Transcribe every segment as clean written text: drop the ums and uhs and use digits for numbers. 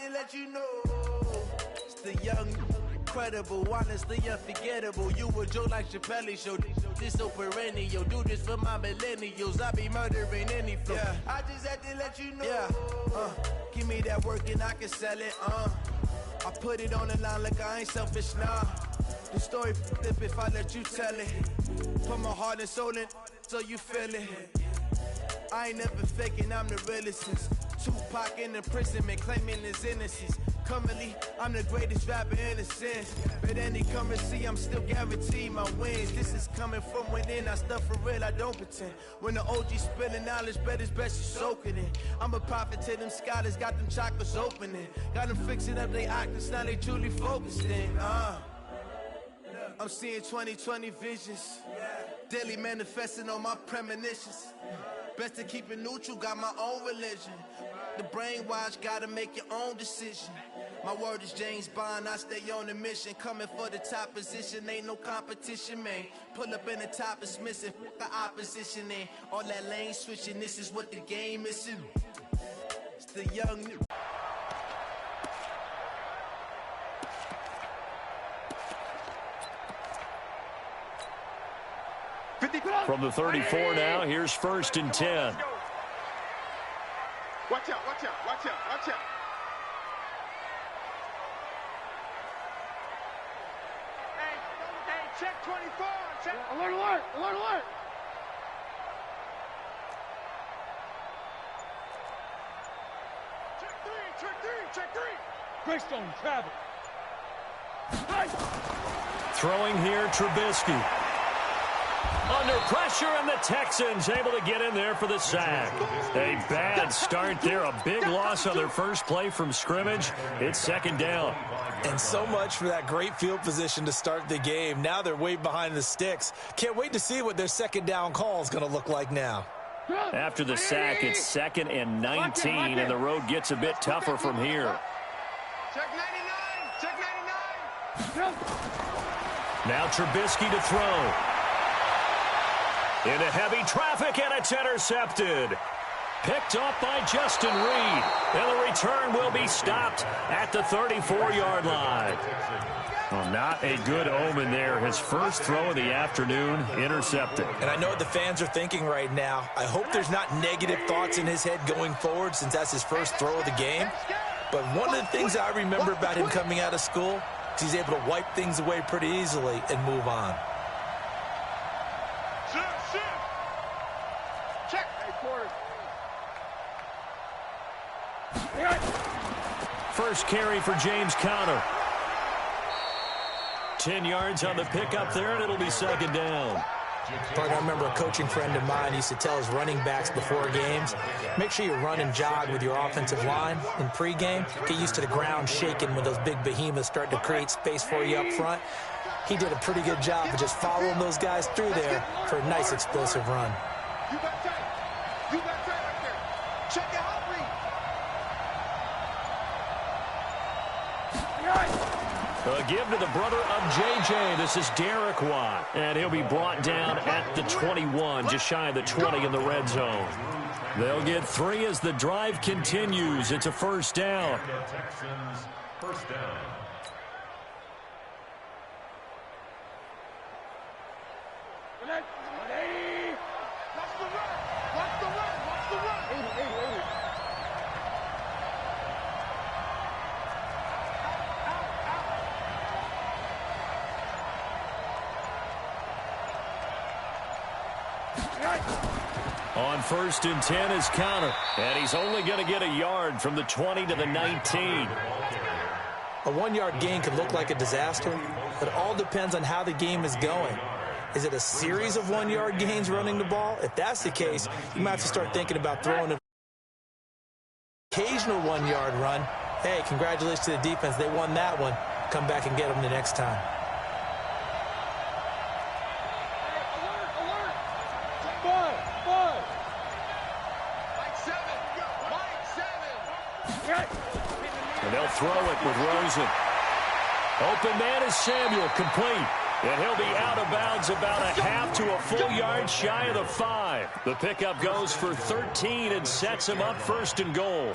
to let you know. It's the young, incredible, honestly unforgettable. You a joke like Chappelle Show. This so perennial. Do this for my millennials. I be murdering any flow. Yeah. I just had to let you know. Yeah. Give me that work and I can sell it. I put it on the line like I ain't selfish, nah. The story flip if I let you tell it. Put my heart and soul in so you feel it. I ain't never faking, I'm the realest since Tupac in imprisonment, claiming his innocence. Currently, I'm the greatest rapper in a sense. But any currency, I'm still guaranteed my wins. This is coming from within, I stuff for real, I don't pretend. When the OG spilling knowledge, bet it's best you soak it in. I'm a prophet to them scholars, got them chakras opening. Got them fixing up they octaves, now they truly focused in. I'm seeing 2020 visions. Daily manifesting on my premonitions. Best to keep it neutral, got my own religion. The brainwash, gotta make your own decision. My word is James Bond, I stay on the mission. Coming for the top position, ain't no competition, man. Pull up in the top is missing, the opposition ain't. All that lane switching, this is what the game is. It's the young... From the 34 now, here's 1st and 10. Watch out, watch out, watch out, watch out. Hey, check 24. Check. Alert, alert, alert, alert. Check three, check three. Greystone, travel. Throwing here, Trubisky. Under pressure, and the Texans able to get in there for the sack. A bad start there. A big loss on their first play from scrimmage. It's 2nd down. And so much for that great field position to start the game. Now they're way behind the sticks. Can't wait to see what their 2nd down call is going to look like now. After the sack, it's 2nd and 19, and the road gets a bit tougher from here. Check 99, check 99. Now Trubisky to throw. Into heavy traffic, and it's intercepted. Picked off by Justin Reed. And the return will be stopped at the 34-yard line. Well, not a good omen there. His first throw of the afternoon, intercepted. And I know what the fans are thinking right now. I hope there's not negative thoughts in his head going forward since that's his first throw of the game. But one of the things I remember about him coming out of school is he's able to wipe things away pretty easily and move on. First carry for James Conner. 10 yards on the pickup there, and it'll be 2nd down. I remember a coaching friend of mine used to tell his running backs before games, make sure you run and jog with your offensive line in pregame. Get used to the ground shaking when those big behemoths start to create space for you up front. He did a pretty good job of just following those guys through there for a nice explosive run. You got tight. You got tight right there. Check your hot read. A give to the brother of J.J. This is Derek Watt. And he'll be brought down at the 21, just shy of the 20 in the red zone. They'll get 3 as the drive continues. It's a 1st down. Texans, 1st down. On 1st and 10 is Conner. And he's only going to get a yard from the 20 to the 19. A 1-yard gain could look like a disaster, but it all depends on how the game is going. Is it a series of 1-yard gains running the ball? If that's the case, you might have to start thinking about throwing an occasional 1-yard run. Hey, congratulations to the defense. They won that one. Come back and get them the next time. And they'll throw it with Rosen. Open man is Samuel, complete. And he'll be out of bounds about a half to a full yard shy of the 5. The pickup goes for 13 and sets him up 1st and goal.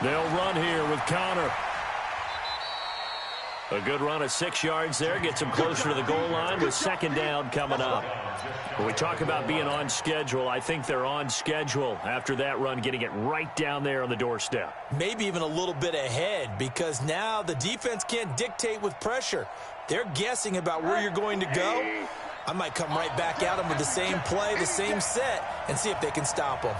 They'll run here with counter. A good run of 6 yards there. Gets them closer to the goal line with second down coming up. When we talk about being on schedule, I think they're on schedule after that run, getting it right down there on the doorstep. Maybe even a little bit ahead, because now the defense can't dictate with pressure. They're guessing about where you're going to go. I might come right back at them with the same play, the same set, and see if they can stop them.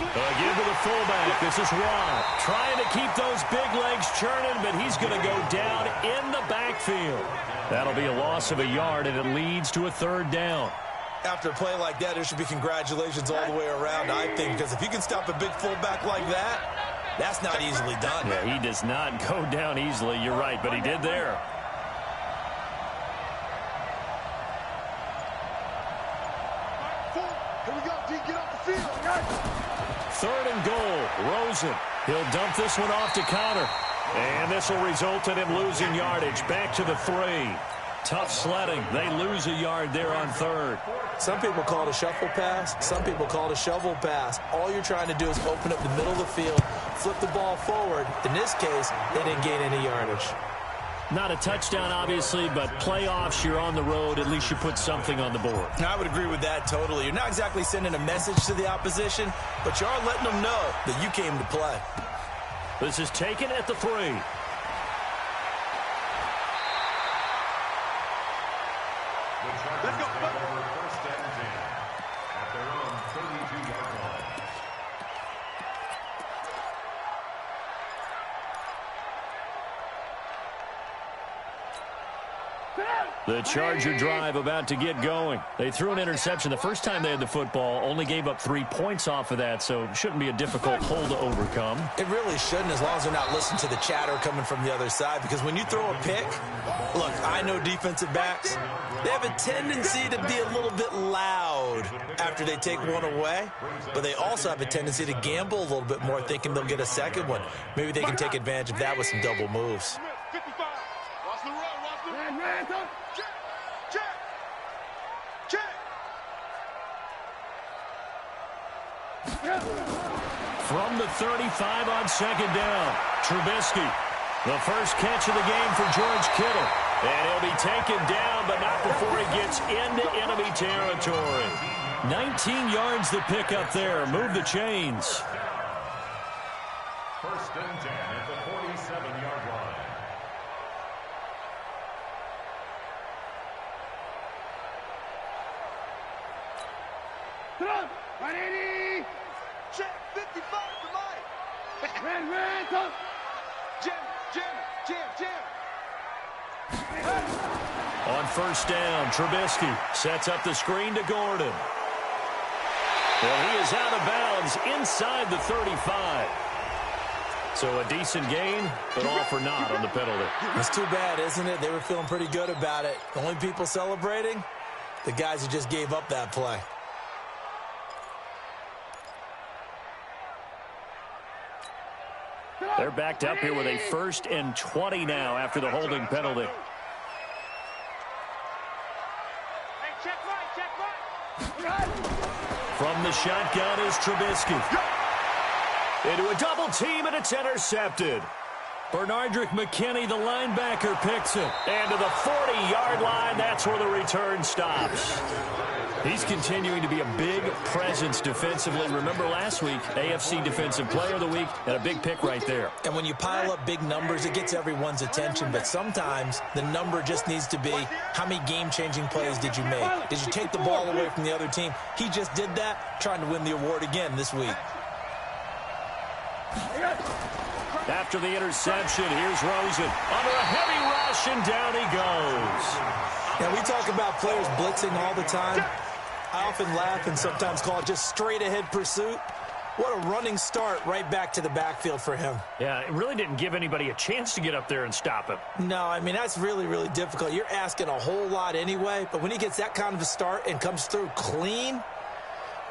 Again to the fullback. This is Robb trying to keep those big legs churning, but he's going to go down in the backfield. That'll be a loss of a yard, and it leads to a third down. After a play like that, there should be congratulations all the way around, I think, because if you can stop a big fullback like that, that's not easily done. Yeah, he does not go down easily. You're right, but he did there. Here we go, D. Get off the field. Third and goal. Rosen. He'll dump this one off to counter. And this will result in him losing yardage. Back to the 3. Tough sledding. They lose a yard there on third. Some people call it a shuffle pass. Some people call it a shovel pass. All you're trying to do is open up the middle of the field, flip the ball forward. In this case, they didn't gain any yardage. Not a touchdown, obviously, but playoffs, you're on the road. At least you put something on the board. I would agree with that totally. You're not exactly sending a message to the opposition, but you are letting them know that you came to play. This is taken at the 3. Let's go. First and 10 at their own 32-yard line. The Charger drive about to get going. They threw an interception the first time they had the football, only gave up 3 points off of that, so it shouldn't be a difficult hole to overcome. It really shouldn't, as long as they're not listening to the chatter coming from the other side, because when you throw a pick, look, I know defensive backs, they have a tendency to be a little bit loud after they take one away, but they also have a tendency to gamble a little bit more, thinking they'll get a second one. Maybe they can take advantage of that with some double moves. 55. Watch the run. From the 35 on second down, Trubisky. The first catch of the game for George Kittle. And he'll be taken down, but not before he gets into enemy territory. 19 yards to pick up there. Move the chains. First and 10 at the 47-yard line. Check 55 to Mike. Ran. Jim. On first down, Trubisky sets up the screen to Gordon. Well, he is out of bounds inside the 35. So a decent gain, but all for naught on the penalty. It's too bad, isn't it? They were feeling pretty good about it. The only people celebrating, the guys who just gave up that play. They're backed up here with a 1st and 20 now after the holding penalty. From the shotgun is Trubisky. Into a double team, and it's intercepted. Bernardrick McKinney, the linebacker, picks it. And to the 40-yard line, that's where the return stops. He's continuing to be a big presence defensively. Remember last week, AFC Defensive Player of the Week, and a big pick right there. And when you pile up big numbers, it gets everyone's attention. But sometimes the number just needs to be, how many game-changing plays did you make? Did you take the ball away from the other team? He just did that, trying to win the award again this week. After the interception, here's Rosen. Under a heavy rush, and down he goes. Now, we talk about players blitzing all the time. I often laugh and sometimes call it just straight-ahead pursuit. What a running start right back to the backfield for him. Yeah, it really didn't give anybody a chance to get up there and stop him. No, I mean, that's really, really difficult. You're asking a whole lot anyway, but when he gets that kind of a start and comes through clean,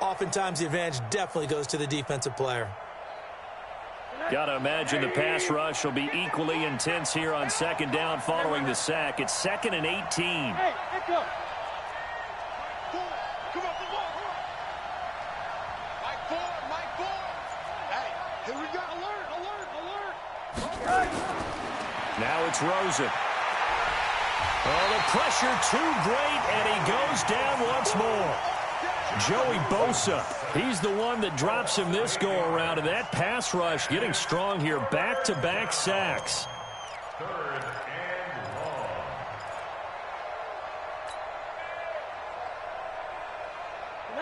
Oftentimes, the advantage definitely goes to the defensive player. Got to imagine the pass rush will be equally intense here on second down following the sack. It's 2nd and 18. Hey, let's go. Come on. Mike forward. Hey, here we go. Alert. Now it's Rosen. Oh, the pressure too great, and he goes down once more. Joey Bosa, he's the one that drops him this go-around, and that pass rush getting strong here. Back-to-back sacks. 3rd and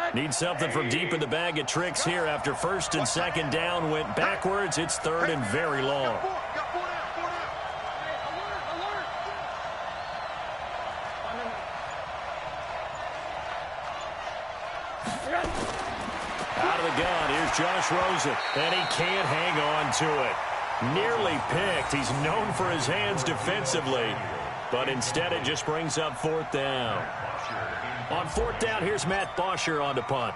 long. Need something from deep in the bag of tricks here after 1st and 2nd down went backwards. It's 3rd and very long. Got 4 down. Hey, alert. Out of the gun, here's Josh Rosen, and he can't hang on to it. Nearly picked. He's known for his hands defensively, but instead it just brings up 4th down. On 4th down, here's Matt Bosher on the punt.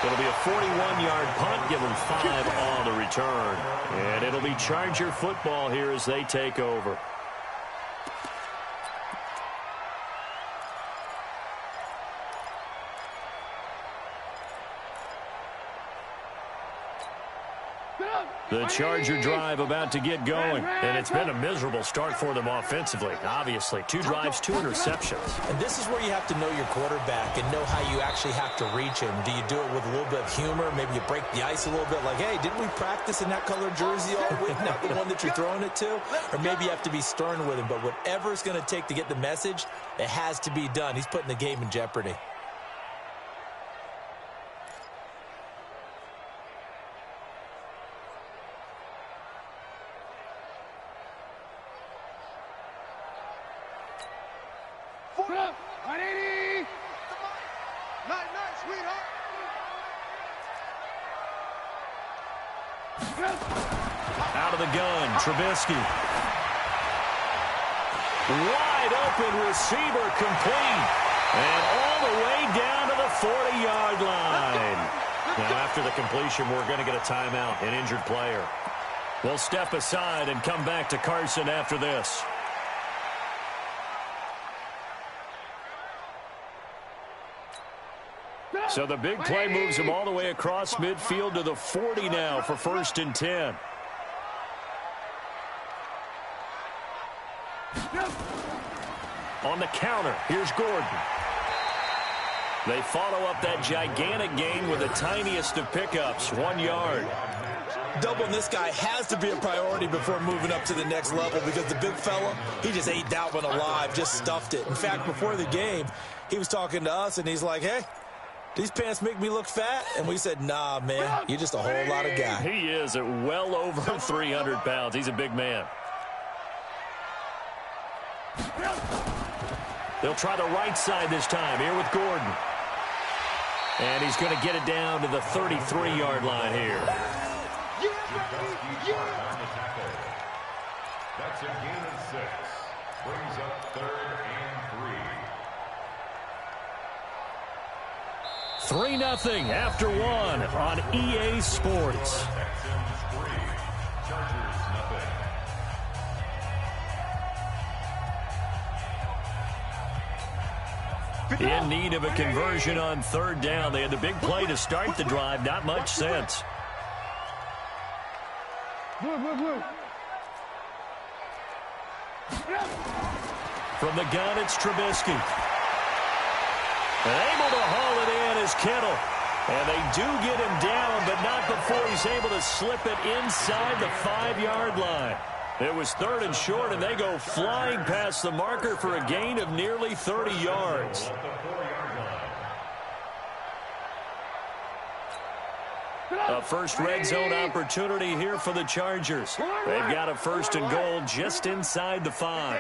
It'll be a 41-yard punt, give him 5 on the return. And it'll be Charger football here as they take over. The Charger drive about to get going, and it's been a miserable start for them offensively. Obviously, 2 drives, 2 interceptions. And this is where you have to know your quarterback and know how you actually have to reach him. Do you do it with a little bit of humor? Maybe you break the ice a little bit, like, hey, didn't we practice in that colored jersey all week, not the one that you're throwing it to? Or maybe you have to be stern with him. But whatever it's going to take to get the message, it has to be done. He's putting the game in jeopardy. Out of the gun, Trubisky. Wide open receiver complete. And all the way down to the 40-yard line. Now, after the completion, we're going to get a timeout, an injured player. We'll step aside and come back to Carson after this. So the big play moves him all the way across midfield to the 40 now for 1st and 10. On the counter, here's Gordon. They follow up that gigantic gain with the tiniest of pickups, 1 yard. Doubling this guy has to be a priority before moving up to the next level because the big fella, he just ate that one alive, just stuffed it. In fact, before the game, he was talking to us, and he's like, hey, these pants make me look fat? And we said, nah, man, you're just a whole lot of guy. He is at well over 300 pounds. He's a big man. They'll try the right side this time here with Gordon. And he's going to get it down to the 33-yard line here. That's a gain of 6. Brings up 3rd and 3. 3-0 after 1 on EA Sports. Texans 3, Chargers nothing. In need of a conversion on 3rd down. They had the big play to start the drive. Not much sense. From the gun, it's Trubisky. And able to haul it in is Kittle. And they do get him down, but not before he's able to slip it inside the 5-yard line. It was 3rd and short, and they go flying past the marker for a gain of nearly 30 yards. A first red zone opportunity here for the Chargers. They've got a 1st and goal just inside the 5.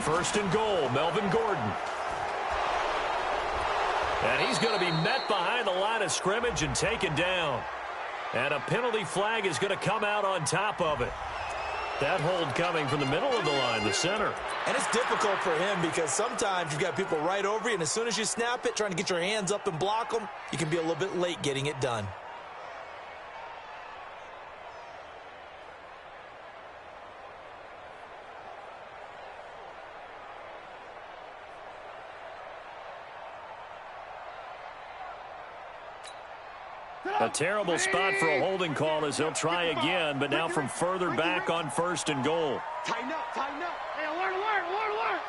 1st and goal, Melvin Gordon. And he's going to be met behind the line of scrimmage and taken down. And a penalty flag is going to come out on top of it. That hold coming from the middle of the line, the center. And it's difficult for him because sometimes you've got people right over you, and as soon as you snap it, trying to get your hands up and block them, you can be a little bit late getting it done. A terrible spot for a holding call as he'll try again, but now from further back on 1st and goal. Tighten up, tighten up. Hey, alert, alert, alert, alert.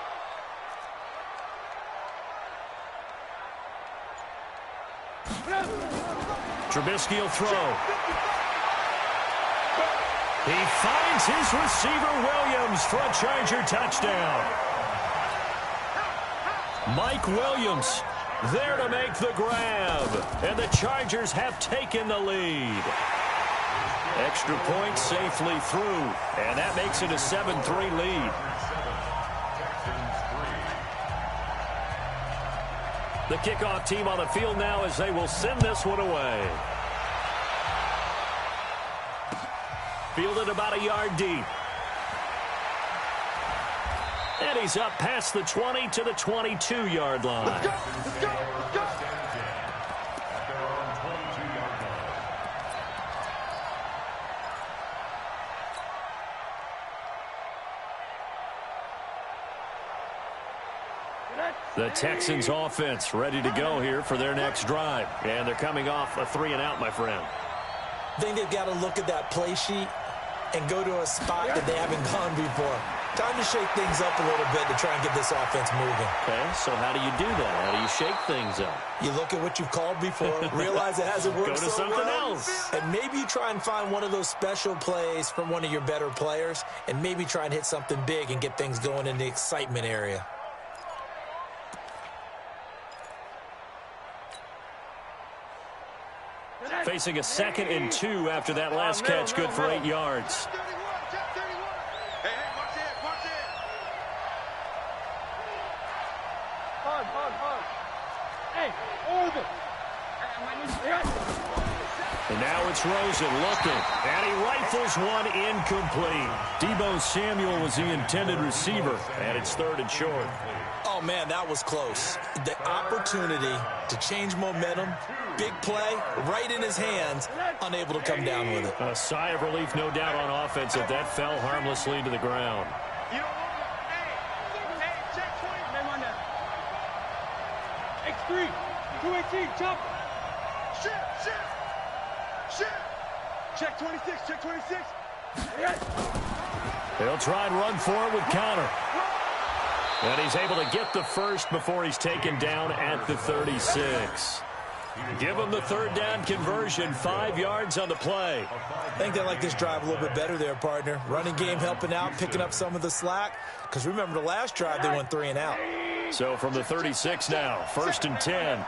Trubisky will throw. He finds his receiver Williams for a Charger touchdown. Mike Williams there to make the grab, and the Chargers have taken the lead. Extra point safely through, and that makes it a 7-3 lead. The kickoff team on the field now as they will send this one away. Fielded about a yard deep. And he's up past the 20 to the 22-yard line. Let's go, let's go, let's go. The Texans offense ready to go here for their next drive. And they're coming off a 3-and-out, my friend. I think they've got to look at that play sheet and go to a spot that they haven't gone before. Time to shake things up a little bit to try and get this offense moving. Okay, so how do you do that? How do you shake things up? You look at what you've called before, realize it hasn't worked Go to so something well, else. and maybe you try and find one of those special plays from one of your better players, and maybe try and hit something big and get things going in the excitement area. Facing a 2nd and 2 after that last catch, good for 8 yards. Hey, hey, watch it, watch it. Hug, hug, hug. Hey, over. And now it's Rosen looking, and he rifles one incomplete. Deebo Samuel was the intended receiver, and it's 3rd and short. Oh, man, that was close. The opportunity to change momentum, big play, right in his hands, unable to come down with it. A sigh of relief, no doubt, on offense if that fell harmlessly to the ground. You don't want to. Hey, check 20. Man, on that. X3, 218, jump. Shit. Check 26, check 26. They'll try and run for it with Connor. And he's able to get the first before he's taken down at the 36. Give him the 3rd down conversion, 5 yards on the play. I think they like this drive a little bit better there, partner. Running game helping out, picking up some of the slack. Because remember the last drive, they went 3-and-out. So from the 36 now, 1st and 10.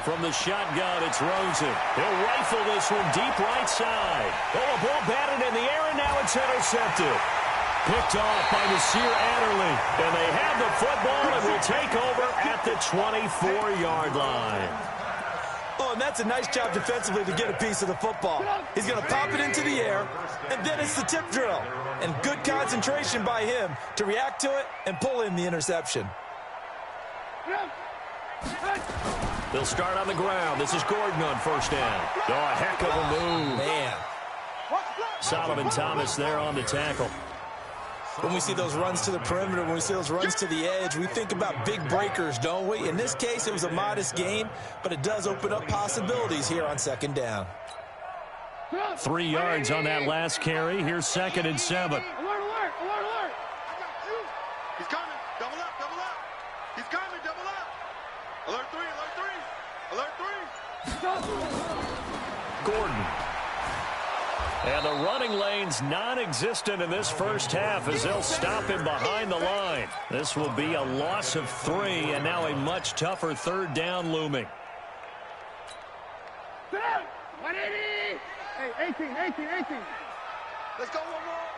From the shotgun, it's Rosen. He'll rifle this one deep right side. Oh, a ball batted in the air, and now it's intercepted. Picked off by Nasir Adderley. And they have the football and will take over at the 24-yard line. Oh, and that's a nice job defensively to get a piece of the football. He's going to pop it into the air, and then it's the tip drill. And good concentration by him to react to it and pull in the interception. They'll start on the ground. This is Gordon on 1st down. Oh, a heck of a move. Man. Solomon Thomas there on the tackle. When we see those runs to the perimeter, when we see those runs to the edge, we think about big breakers, don't we? In this case, it was a modest gain, but it does open up possibilities here on 2nd down. 3 yards on that last carry. Here's 2nd and 7. Alert, alert, alert, alert. I got you. He's coming. Double up, double up. He's coming, double up. Alert 3, alert 3. Alert 3. Gordon. And the running lane's non-existent in this first half as they'll stop him behind the line. This will be a loss of 3, and now a much tougher 3rd down looming. 180. Hey, 18. Let's go one more.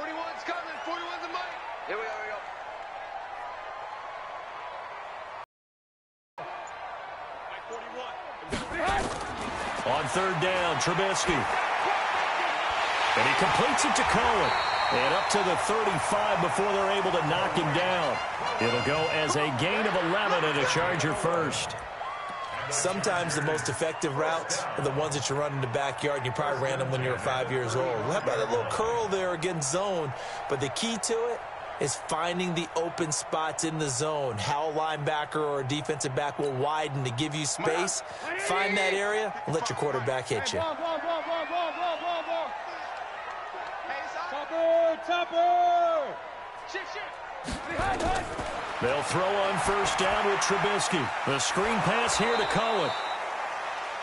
41's coming. 41's a mic. Here we go. On third down, Trubisky. And he completes it to Cohen. And up to the 35 before they're able to knock him down. It'll go as a gain of 11 and a Charger first. Sometimes the most effective routes are the ones that you run in the backyard, and you probably ran them when you were 5 years old. How about a little curl there against zone? But the key to it is finding the open spots in the zone. How a linebacker or a defensive back will widen to give you space. Find that area and let your quarterback hit you. Topper! They'll throw on first down with Trubisky. The screen pass here to Cohen.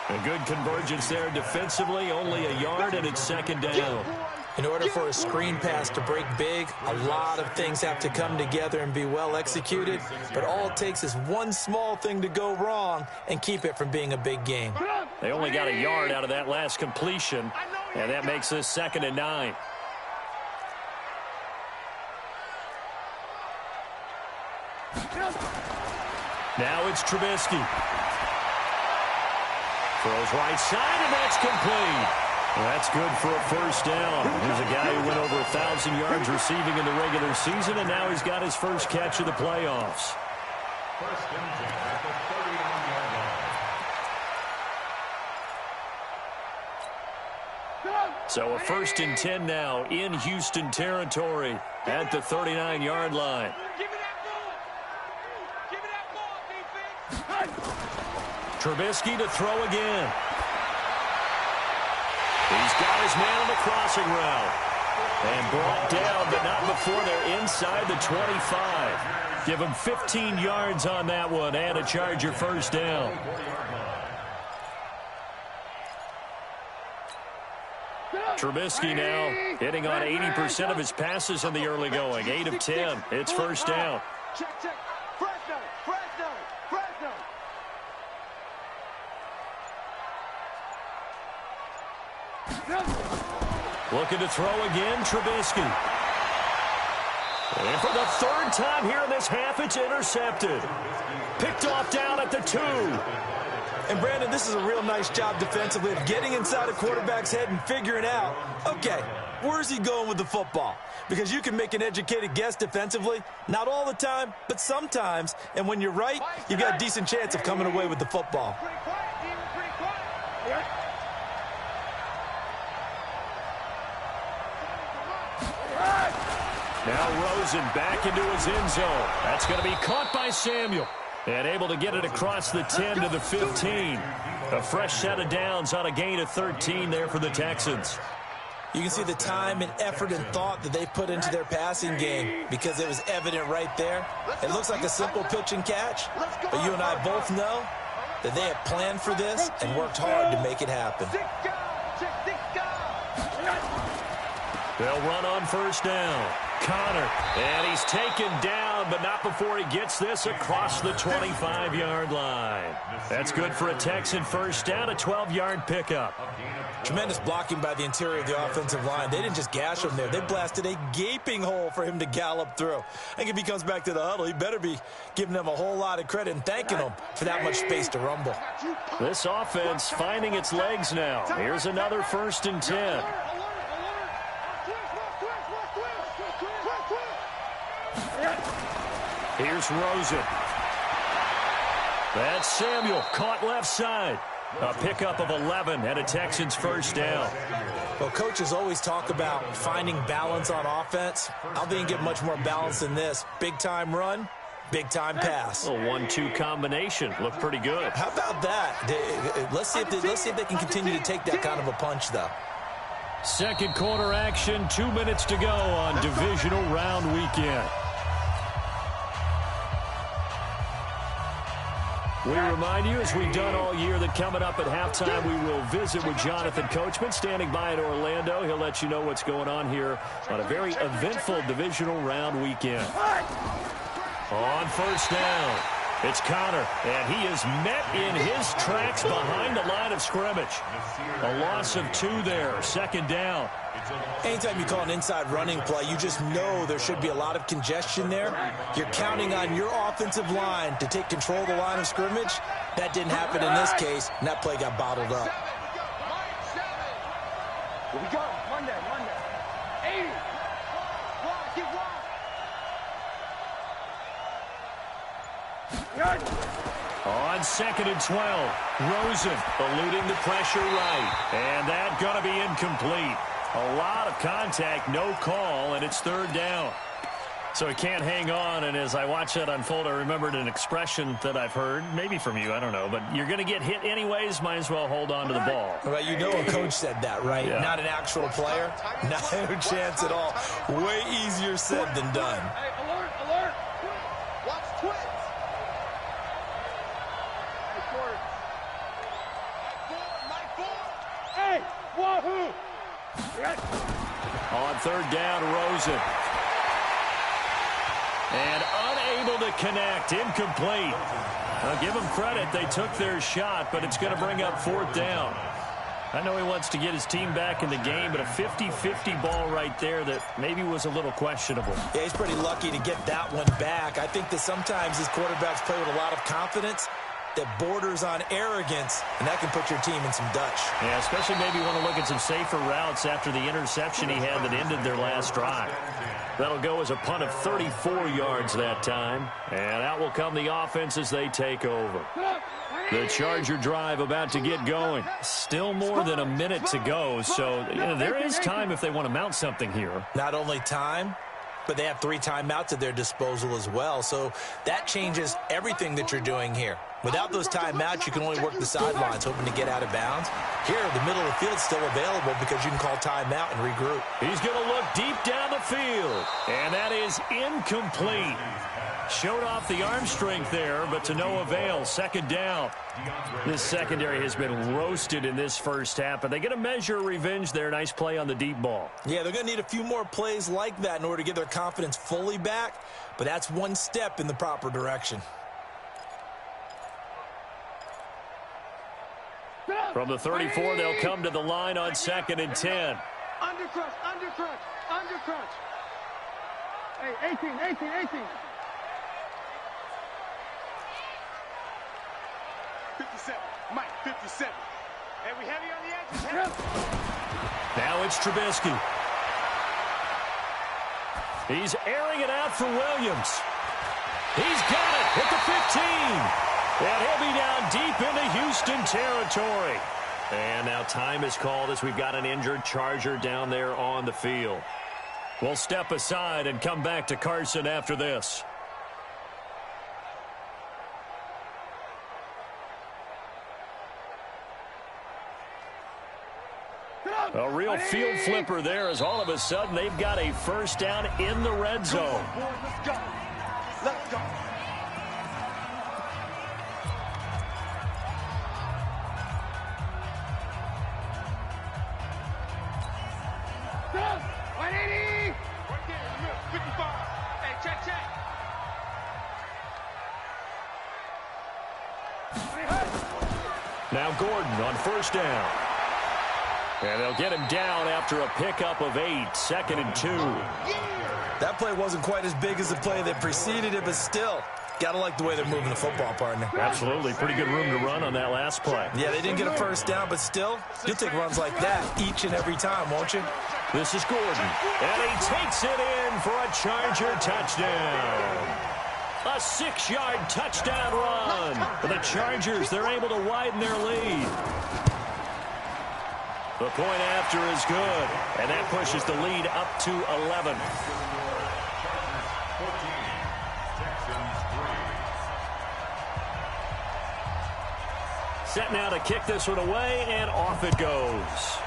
A good convergence there defensively, only a yard, and it's second down. In order for a screen pass to break big, a lot of things have to come together and be well executed, but all it takes is one small thing to go wrong and keep it from being a big game. They only got a yard out of that last completion, and that makes this 2nd and 9. Now it's Trubisky. Throws right side, and that's complete. That's good for a first down. Here's a guy who went over 1,000 yards receiving in the regular season, and now he's got his first catch of the playoffs. First and 10 at the 39-yard line. So a 1st and 10 now in Houston territory at the 39-yard line. Trubisky to throw again. He's got his man on the crossing route. And brought down, but not before they're inside the 25. Give him 15 yards on that one and a Charger first down. Trubisky now hitting on 80% of his passes in the early going. 8 of 10. It's first down. Check. Fresno. Looking to throw again, Trubisky. And for the 3rd time here in this half, it's intercepted. Picked off down at the 2. And, Brandon, this is a real nice job defensively of getting inside a quarterback's head and figuring out, okay, where's he going with the football? Because you can make an educated guess defensively. Not all the time, but sometimes. And when you're right, you've got a decent chance of coming away with the football. Pretty quiet. Now Rosen back into his end zone. That's going to be caught by Samuel. And able to get it across the 10 to the 15. A fresh set of downs on a gain of 13 there for the Texans. You can see the time and effort and thought that they put into their passing game because it was evident right there. It looks like a simple pitch and catch, but you and I both know that they have planned for this and worked hard to make it happen. They'll run on first down. Connor, and he's taken down, but not before he gets this across the 25-yard line. That's good for a Texan first down, a 12-yard pickup. Tremendous blocking by the interior of the offensive line. They didn't just gash him there. They blasted a gaping hole for him to gallop through. I think if he comes back to the huddle, he better be giving them a whole lot of credit and thanking them for that much space to rumble. This offense finding its legs now. Here's another 1st and 10. Here's Rosen. That's Samuel, caught left side. A pickup of 11 and a Texans first down. Well, coaches always talk about finding balance on offense. I don't think you get much more balance than this. Big-time run, big-time pass. A 1-2 combination. Looked pretty good. How about that? Let's see if they can continue to take that kind of a punch, though. Second quarter action, 2 minutes to go on Divisional Round Weekend. We remind you, as we've done all year, that coming up at halftime, we will visit with Jonathan Coachman, standing by in Orlando. He'll let you know what's going on here on a very eventful Divisional Round weekend. On first down, It's Connor, and he is met in his tracks behind the line of scrimmage. A loss of 2 there, second down. Anytime you call an inside running play, you just know there should be a lot of congestion there. You're counting on your offensive line to take control of the line of scrimmage. That didn't happen in this case, and that play got bottled up. Here we go. Monday. 80. Get wide. On 2nd and 12, Rosen eluding the pressure right. And that going to be incomplete. A lot of contact, no call, and it's 3rd down. So he can't hang on, and as I watch that unfold, I remembered an expression that I've heard, maybe from you, I don't know, but you're going to get hit anyways, might as well hold on to the ball. Well, you know a coach said that, right? Yeah. Not an actual player. Not a chance at all. Way easier said than done. Hey, alert. Watch twins. Hey, wahoo. On 3rd down, Rosen. And unable to connect, incomplete. I'll give them credit, they took their shot, but it's going to bring up 4th down. I know he wants to get his team back in the game, but a 50-50 ball right there that maybe was a little questionable. Yeah, he's pretty lucky to get that one back. I think that sometimes these quarterbacks play with a lot of confidence that borders on arrogance, and that can put your team in some Dutch. Yeah, especially maybe want to look at some safer routes after the interception he had that ended their last drive. That'll go as a punt of 34 yards that time, and out will come the offense as they take over. The Charger drive about to get going. Still more than a minute to go, so there is time if they want to mount something here. Not only time, but they have 3 timeouts at their disposal as well, so that changes everything that you're doing here. Without those timeouts, you can only work the sidelines, hoping to get out of bounds. Here, the middle of the field's still available because you can call timeout and regroup. He's going to look deep down the field, and that is incomplete. Showed off the arm strength there, but to no avail. 2nd down. This secondary has been roasted in this first half, but they get a measure of revenge there. Nice play on the deep ball. Yeah, they're going to need a few more plays like that in order to get their confidence fully back, but that's one step in the proper direction. From the 34, they'll come to the line on 2nd and 10. Undercrunch. Hey, 18. 57. Mike, 57. Hey, we heavy on the edges. Now it's Trubisky. He's airing it out for Williams. He's got it at the 15. And he'll be down deep into Houston territory. And now time is called as we've got an injured Charger down there on the field. We'll step aside and come back to Carson after this. A real field flipper there as all of a sudden they've got a 1st down in the red zone. Let's go. Now Gordon on 1st down. And they'll get him down after a pickup of 8, 2nd and 2. That play wasn't quite as big as the play that preceded it, but still, gotta like the way they're moving the football, partner. Absolutely. Pretty good room to run on that last play. Yeah, they didn't get a 1st down, but still, you'll take runs like that each and every time, won't you? This is Gordon. And he takes it in for a Charger touchdown. A 6-yard touchdown run. For the Chargers, they're able to widen their lead. The point after is good, and that pushes the lead up to 11. Set now to kick this one away, and off it goes.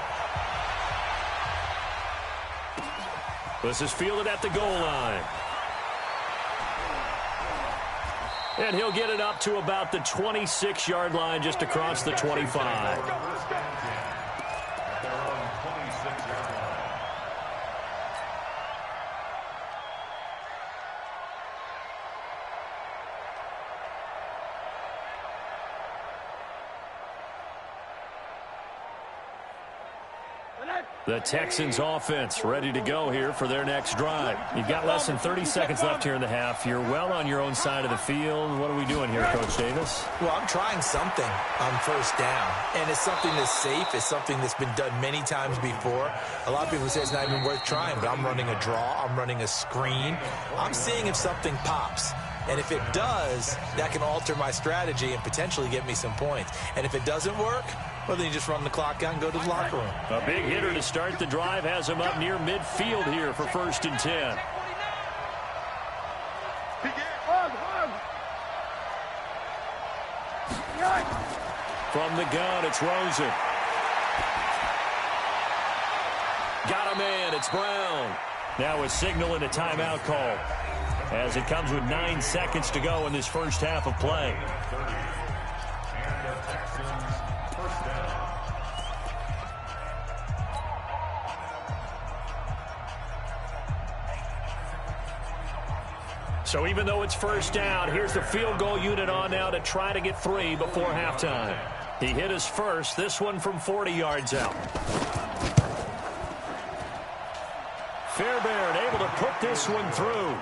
This is fielded at the goal line. And he'll get it up to about the 26-yard line, just across the 25. The Texans offense ready to go here for their next drive. You've got less than 30 seconds left here in the half. You're well on your own side of the field. What are we doing here, Coach Davis? Well, I'm trying something on first down, and it's something that's safe. It's something that's been done many times before. A lot of people say it's not even worth trying, but I'm running a draw. I'm running a screen. I'm seeing if something pops. And if it does, that can alter my strategy and potentially get me some points. And if it doesn't work, well, then you just run the clock out and go to the locker room. A big hitter to start the drive has him up near midfield here for 1st and 10. From the gun, it's Rosen. Got a man, it's Brown. Now a signal and a timeout call, as it comes with 9 seconds to go in this first half of play. So even though it's first down, here's the field goal unit on now to try to get 3 before halftime. He hit his first, this one from 40 yards out. Fairbairn able to put this one through.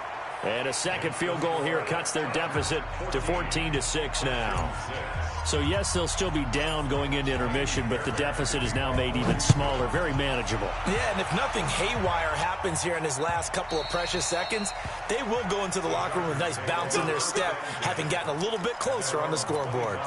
And a second field goal here cuts their deficit to 14-6 now. So, yes, they'll still be down going into intermission, but the deficit is now made even smaller, very manageable. Yeah, and if nothing haywire happens here in his last couple of precious seconds, they will go into the locker room with a nice bounce in their step, having gotten a little bit closer on the scoreboard.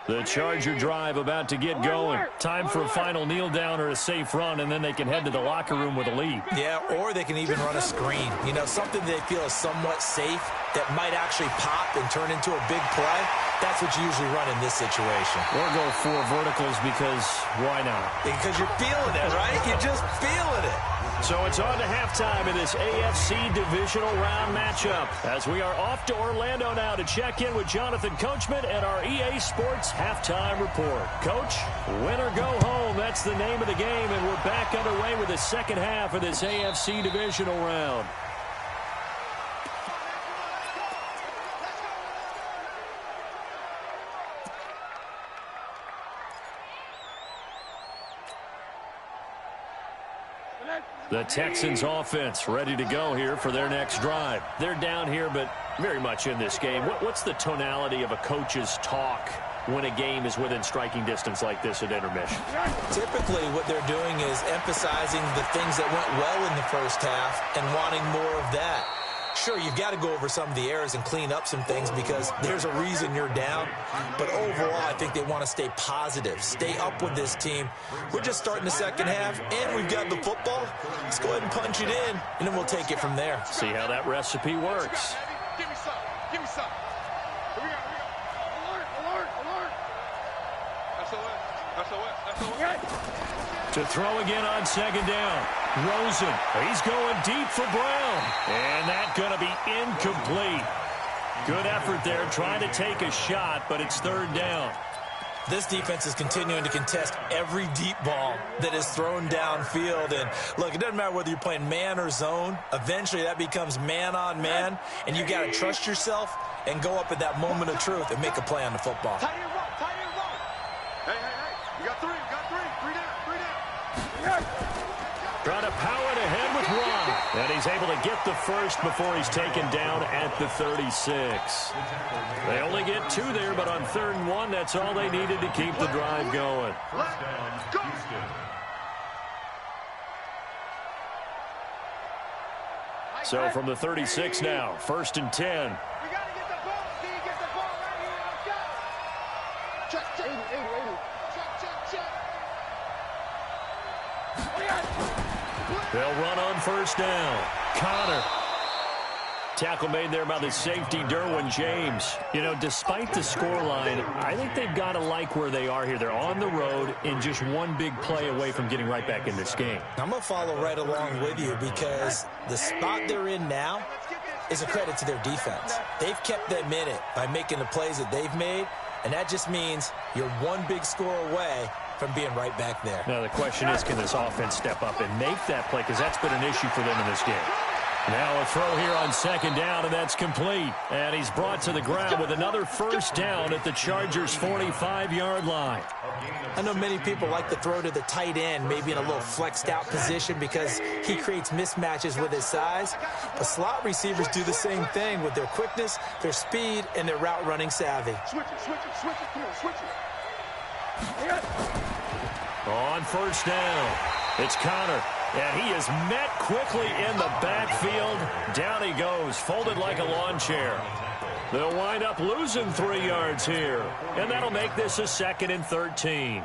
The Charger drive about to get going. Time for a final kneel down or a safe run, and then they can head to the locker room with a lead. Yeah, or they can even run a screen. You know, something they feel is somewhat safe that might actually pop and turn into a big play. That's what you usually run in this situation. Or go 4 verticals because why not? Because you're feeling it, right? You're just feeling it. So it's on to halftime in this AFC Divisional Round matchup, as we are off to Orlando now to check in with Jonathan Coachman and our EA Sports Halftime Report. Coach, win or go home, that's the name of the game, and we're back underway with the second half of this AFC Divisional Round. The Texans offense ready to go here for their next drive. They're down here, but very much in this game. What's the tonality of a coach's talk when a game is within striking distance like this at intermission? Typically, what they're doing is emphasizing the things that went well in the first half and wanting more of that. Sure, you've got to go over some of the errors and clean up some things because there's a reason you're down. But overall, I think they want to stay positive, stay up with this team. We're just starting the second half, and we've got the football. Let's go ahead and punch it in, and then we'll take it from there. See how that recipe works. Give me some. Give me some. Here we go. Alert, alert, alert. SOS. SOS. SOS. To throw again on second down. Rosen, he's going deep for Brown. And that's going to be incomplete. Good effort there, trying to take a shot, but it's third down. This defense is continuing to contest every deep ball that is thrown downfield. And, look, it doesn't matter whether you're playing man or zone. Eventually, that becomes man-on-man, and you've got to trust yourself and go up at that moment of truth and make a play on the football. Tight end run. Tight end run. Hey. You got 3. You got 3. 3 down. 3 down. Trying to power it ahead with Ron. And he's able to get the first before he's taken down at the 36. They only get 2 there, but on 3rd and 1, that's all they needed to keep the drive going. Go. So from the 36 now, 1st and 10. We got to get the ball. See, get the ball right here. Let's go. Check. 80. Check. They'll run on 1st down. Connor. Tackle made there by the safety, Derwin James. You know, despite the scoreline, I think they've got to like where they are here. They're on the road and just one big play away from getting right back in this game. I'm going to follow right along with you because the spot they're in now is a credit to their defense. They've kept them in it by making the plays that they've made, and that just means you're one big score away from being right back there. Now, the question is, can this offense step up and make that play? Because that's been an issue for them in this game. Now a throw here on second down, and that's complete. And he's brought to the ground with another first down at the Chargers' 45-yard line. I know many people like to throw to the tight end, maybe in a little flexed out position because he creates mismatches with his size. But slot receivers do the same thing with their quickness, their speed, and their route running savvy. Switch it, switch it, switch it. Come on, switch it. On first down, it's Connor. And he is met quickly in the backfield. Down he goes, folded like a lawn chair. They'll wind up losing 3 yards here. And that'll make this a 2nd and 13.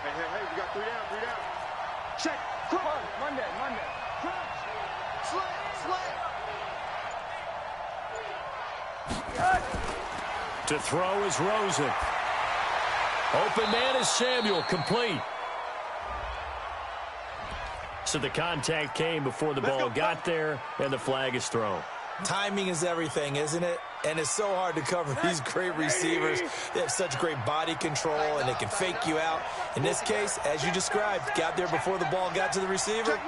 Hey, we got 3 down, 3 down. Check. Crunch. Monday. Crunch. Slant. To throw is Rosen. Open man is Samuel, complete. So the contact came before the ball got there, and the flag is thrown. Timing is everything, isn't it? And it's so hard to cover these great receivers. They have such great body control, and they can fake you out. In this case, as you described, got there before the ball got to the receiver.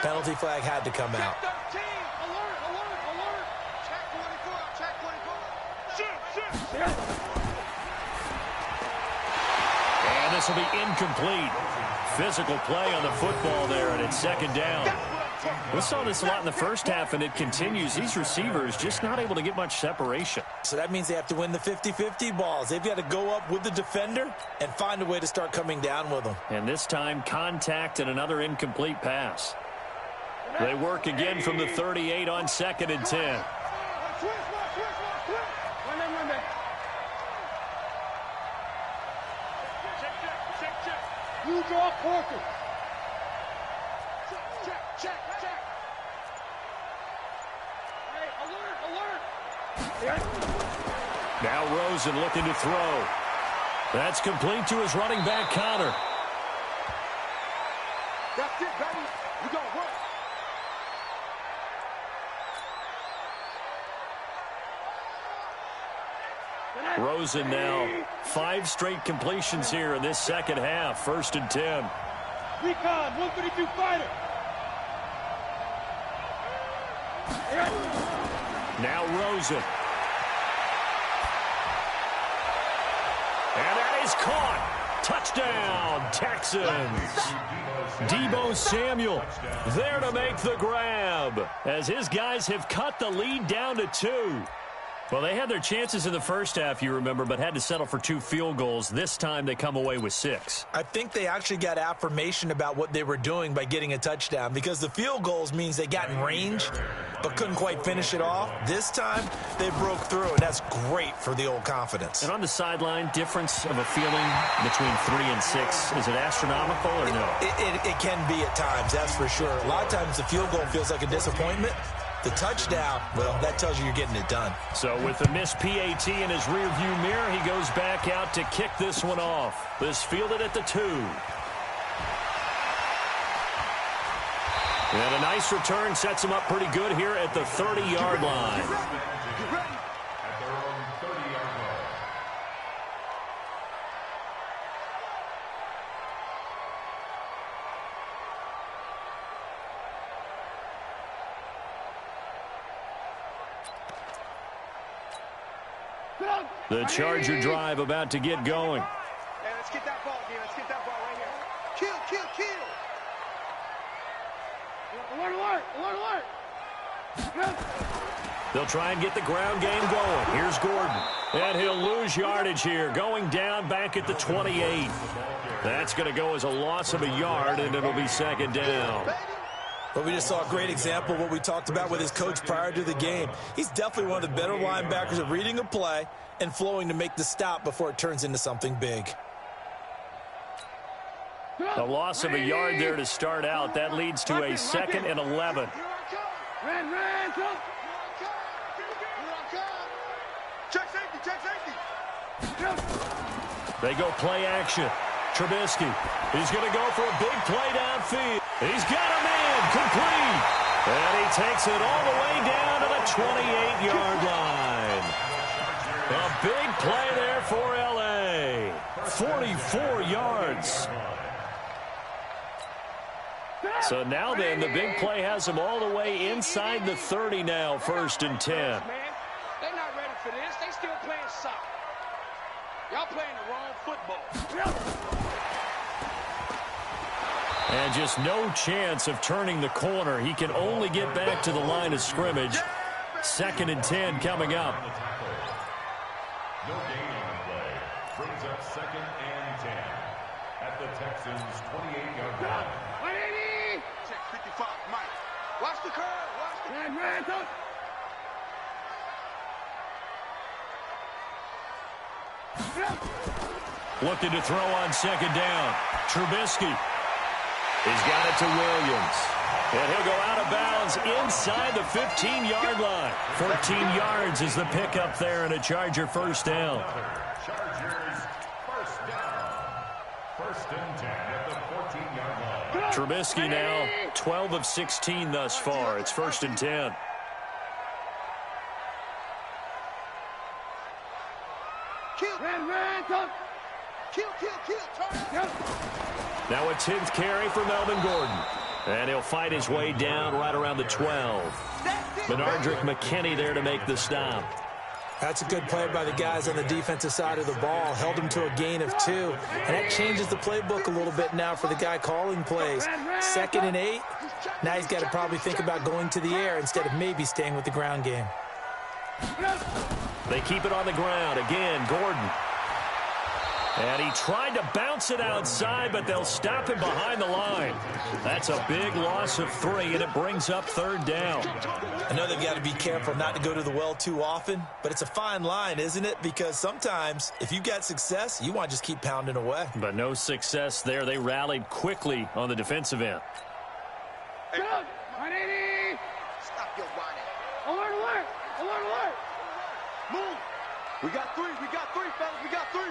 Penalty flag had to come out. And this will be incomplete. Physical play on the football there, and it's second down. We saw this a lot in the first half, and it continues. These receivers just not able to get much separation. So that means they have to win the 50-50 balls. They've got to go up with the defender and find a way to start coming down with them. And this time, contact and another incomplete pass. They work again from the 38 on 2nd and 10. You draw Porter. Check. Hey, alert. Now Rosen looking to throw. That's complete to his running back, Connor. That's it, baby. We gonna work. Rosen now 5 straight completions here in this second half. 1st and 10. Recon, 132 fighter. Now Rosen. And that is caught. Touchdown, Texans. Deebo Samuel there to make the grab as his guys have cut the lead down to 2. Well, they had their chances in the first half, you remember, but had to settle for 2 field goals. This time they come away with 6. I think they actually got affirmation about what they were doing by getting a touchdown, because the field goals means they got in range but couldn't quite finish it off. This time they broke through, and that's great for the old confidence. And on the sideline, difference of a feeling between 3 and 6, is it astronomical or no? It can be at times, that's for sure. A lot of times the field goal feels like a disappointment. The touchdown, well, that tells you you're getting it done. So with the missed PAT in his rearview mirror, he goes back out to kick this one off. This fielded at the 2. And a nice return sets him up pretty good here at the 30-yard line. At their own 30-yard line. The Charger drive about to get going. Hey, let's get that ball again. Let's get that ball right here. Kill. Alert. They'll try and get the ground game going. Here's Gordon. And he'll lose yardage here. Going down back at the 28. That's going to go as a loss of a yard, and it'll be second down. But we just saw a great example of what we talked about with his coach prior to the game. He's definitely one of the better linebackers at reading a play and flowing to make the stop before it turns into something big. A loss of a yard there to start out. That leads to a 2nd and 11. Run, come. Check safety. They go play action. Trubisky, he's going to go for a big play downfield. He's got a man complete. And takes it all the way down to the 28-yard line. A big play there for L.A. 44 yards. So now then, the big play has them all the way inside the 30 now, 1st and 10. They're not ready for this. They still playing soccer. Y'all playing the wrong football. And just no chance of turning the corner. He can only get back to the line of scrimmage. 2nd and 10 coming up. No gain on the play. Brings up 2nd and 10 at the Texans' 28-yard line. 180. Check 55. Mike. Watch the curve. Watch the curve. Looking to throw on 2nd down. Trubisky. He's got it to Williams. And he'll go out of bounds inside the 15-yard line. 14 yards is the pickup there, and a Charger 1st down. Chargers 1st down. 1st and 10 at the 14-yard line. Trubisky now 12 of 16 thus far. It's 1st and 10. Now a 10th carry for Melvin Gordon. And he'll fight his way down right around the 12. Benardrick McKinney there to make the stop. That's a good play by the guys on the defensive side of the ball. Held him to a gain of 2. And that changes the playbook a little bit now for the guy calling plays. 2nd and 8. Now he's got to probably think about going to the air instead of maybe staying with the ground game. They keep it on the ground. Again, Gordon. And he tried to bounce it outside, but they'll stop him behind the line. That's a big loss of 3, and it brings up 3rd down. I know they've got to be careful not to go to the well too often, but it's a fine line, isn't it? Because sometimes, if you've got success, you want to just keep pounding away. But no success there. They rallied quickly on the defensive end. Hey. 180. Stop your whining. Alert, alert. Alert, alert. Move. We got 3. We got 3, fellas. We got 3.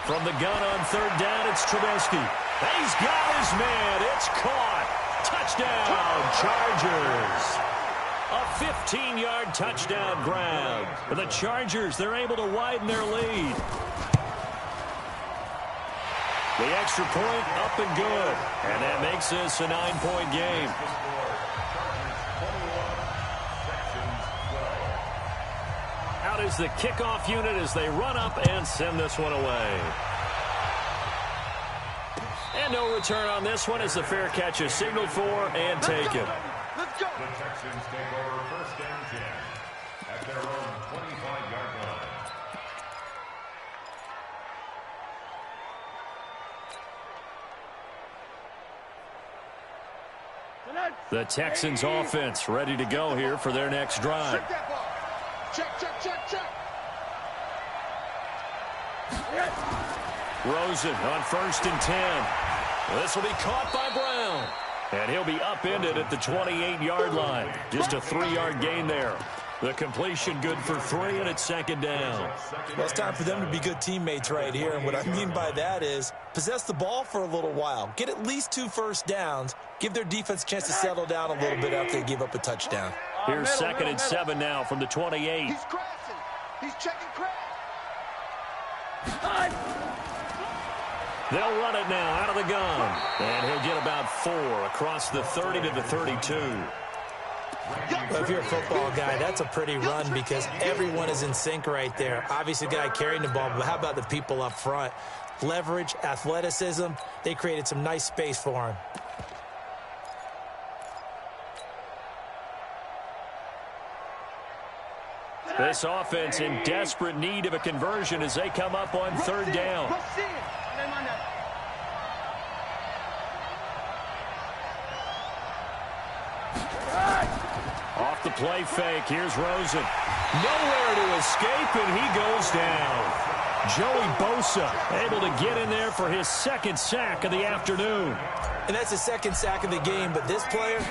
From the gun on 3rd down, it's Trubisky. He's got his man. It's caught. Touchdown, Chargers. A 15-yard touchdown grab. For the Chargers, they're able to widen their lead. The extra point up and good. And that makes this a 9-point game. Out is the kickoff unit as they run up and send this one away. And no return on this one as the fair catch is signaled for and taken. Let's go. The Texans take over 1st and 10 at their own 25-yard line. The Texans offense ready to go here for their next drive. Check that ball. Check, check, check, check. Rosen on 1st and 10. This will be caught by Brown. And he'll be upended at the 28-yard line. Just a 3-yard gain there. The completion good for 3, and it's 2nd down. Well, it's time for them to be good teammates right here. And what I mean by that is possess the ball for a little while. Get at least 2 first downs. Give their defense a chance to settle down a little bit after they give up a touchdown. Here's 2nd and 7 now from the 28. He's crashing. He's checking crash. They'll run it now out of the gun. And he'll get about 4 across the 30 to the 32. Well, if you're a football guy, that's a pretty run because everyone is in sync right there. Obviously, the guy carrying the ball, but how about the people up front? Leverage, athleticism, they created some nice space for him. This offense in desperate need of a conversion as they come up on 3rd down. Off the play fake, here's Rosen. Nowhere to escape, and he goes down. Joey Bosa able to get in there for his 2nd sack of the afternoon. And that's his 2nd sack of the game, but this player,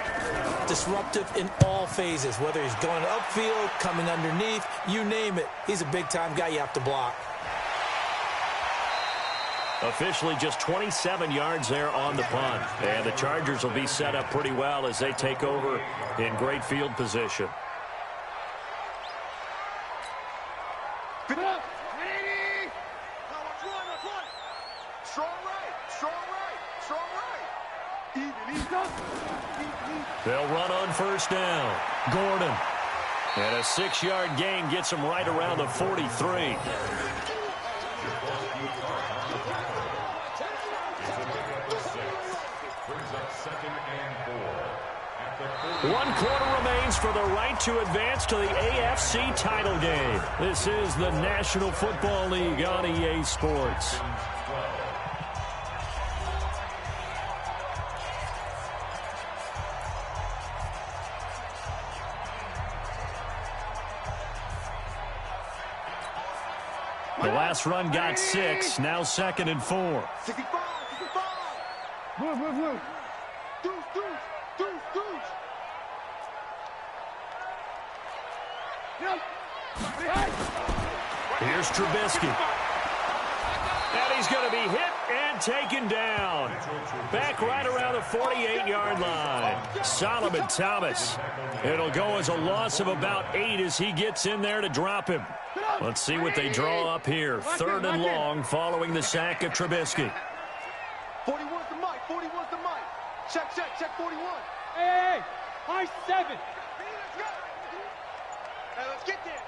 disruptive in all phases, whether he's going upfield, coming underneath, you name it. He's a big-time guy you have to block. Officially just 27 yards there on the punt. And the Chargers will be set up pretty well as they take over in great field position. They'll run on first down. Gordon. And a 6-yard gain gets him right around the 43. One quarter remains for the right to advance to the AFC title game. This is the National Football League on EA Sports. The last run got 6, now 2nd and 4. 65. Move. Deuce. Here's Trubisky. And he's going to be hit and taken down. Back right around the 48-yard line. Solomon Thomas. It'll go as a loss of about 8 as he gets in there to drop him. Let's see what they draw up here. 3rd and long following the sack of Trubisky. 41's the mic. Check 41. Hey, high 7. Hey, let's get there.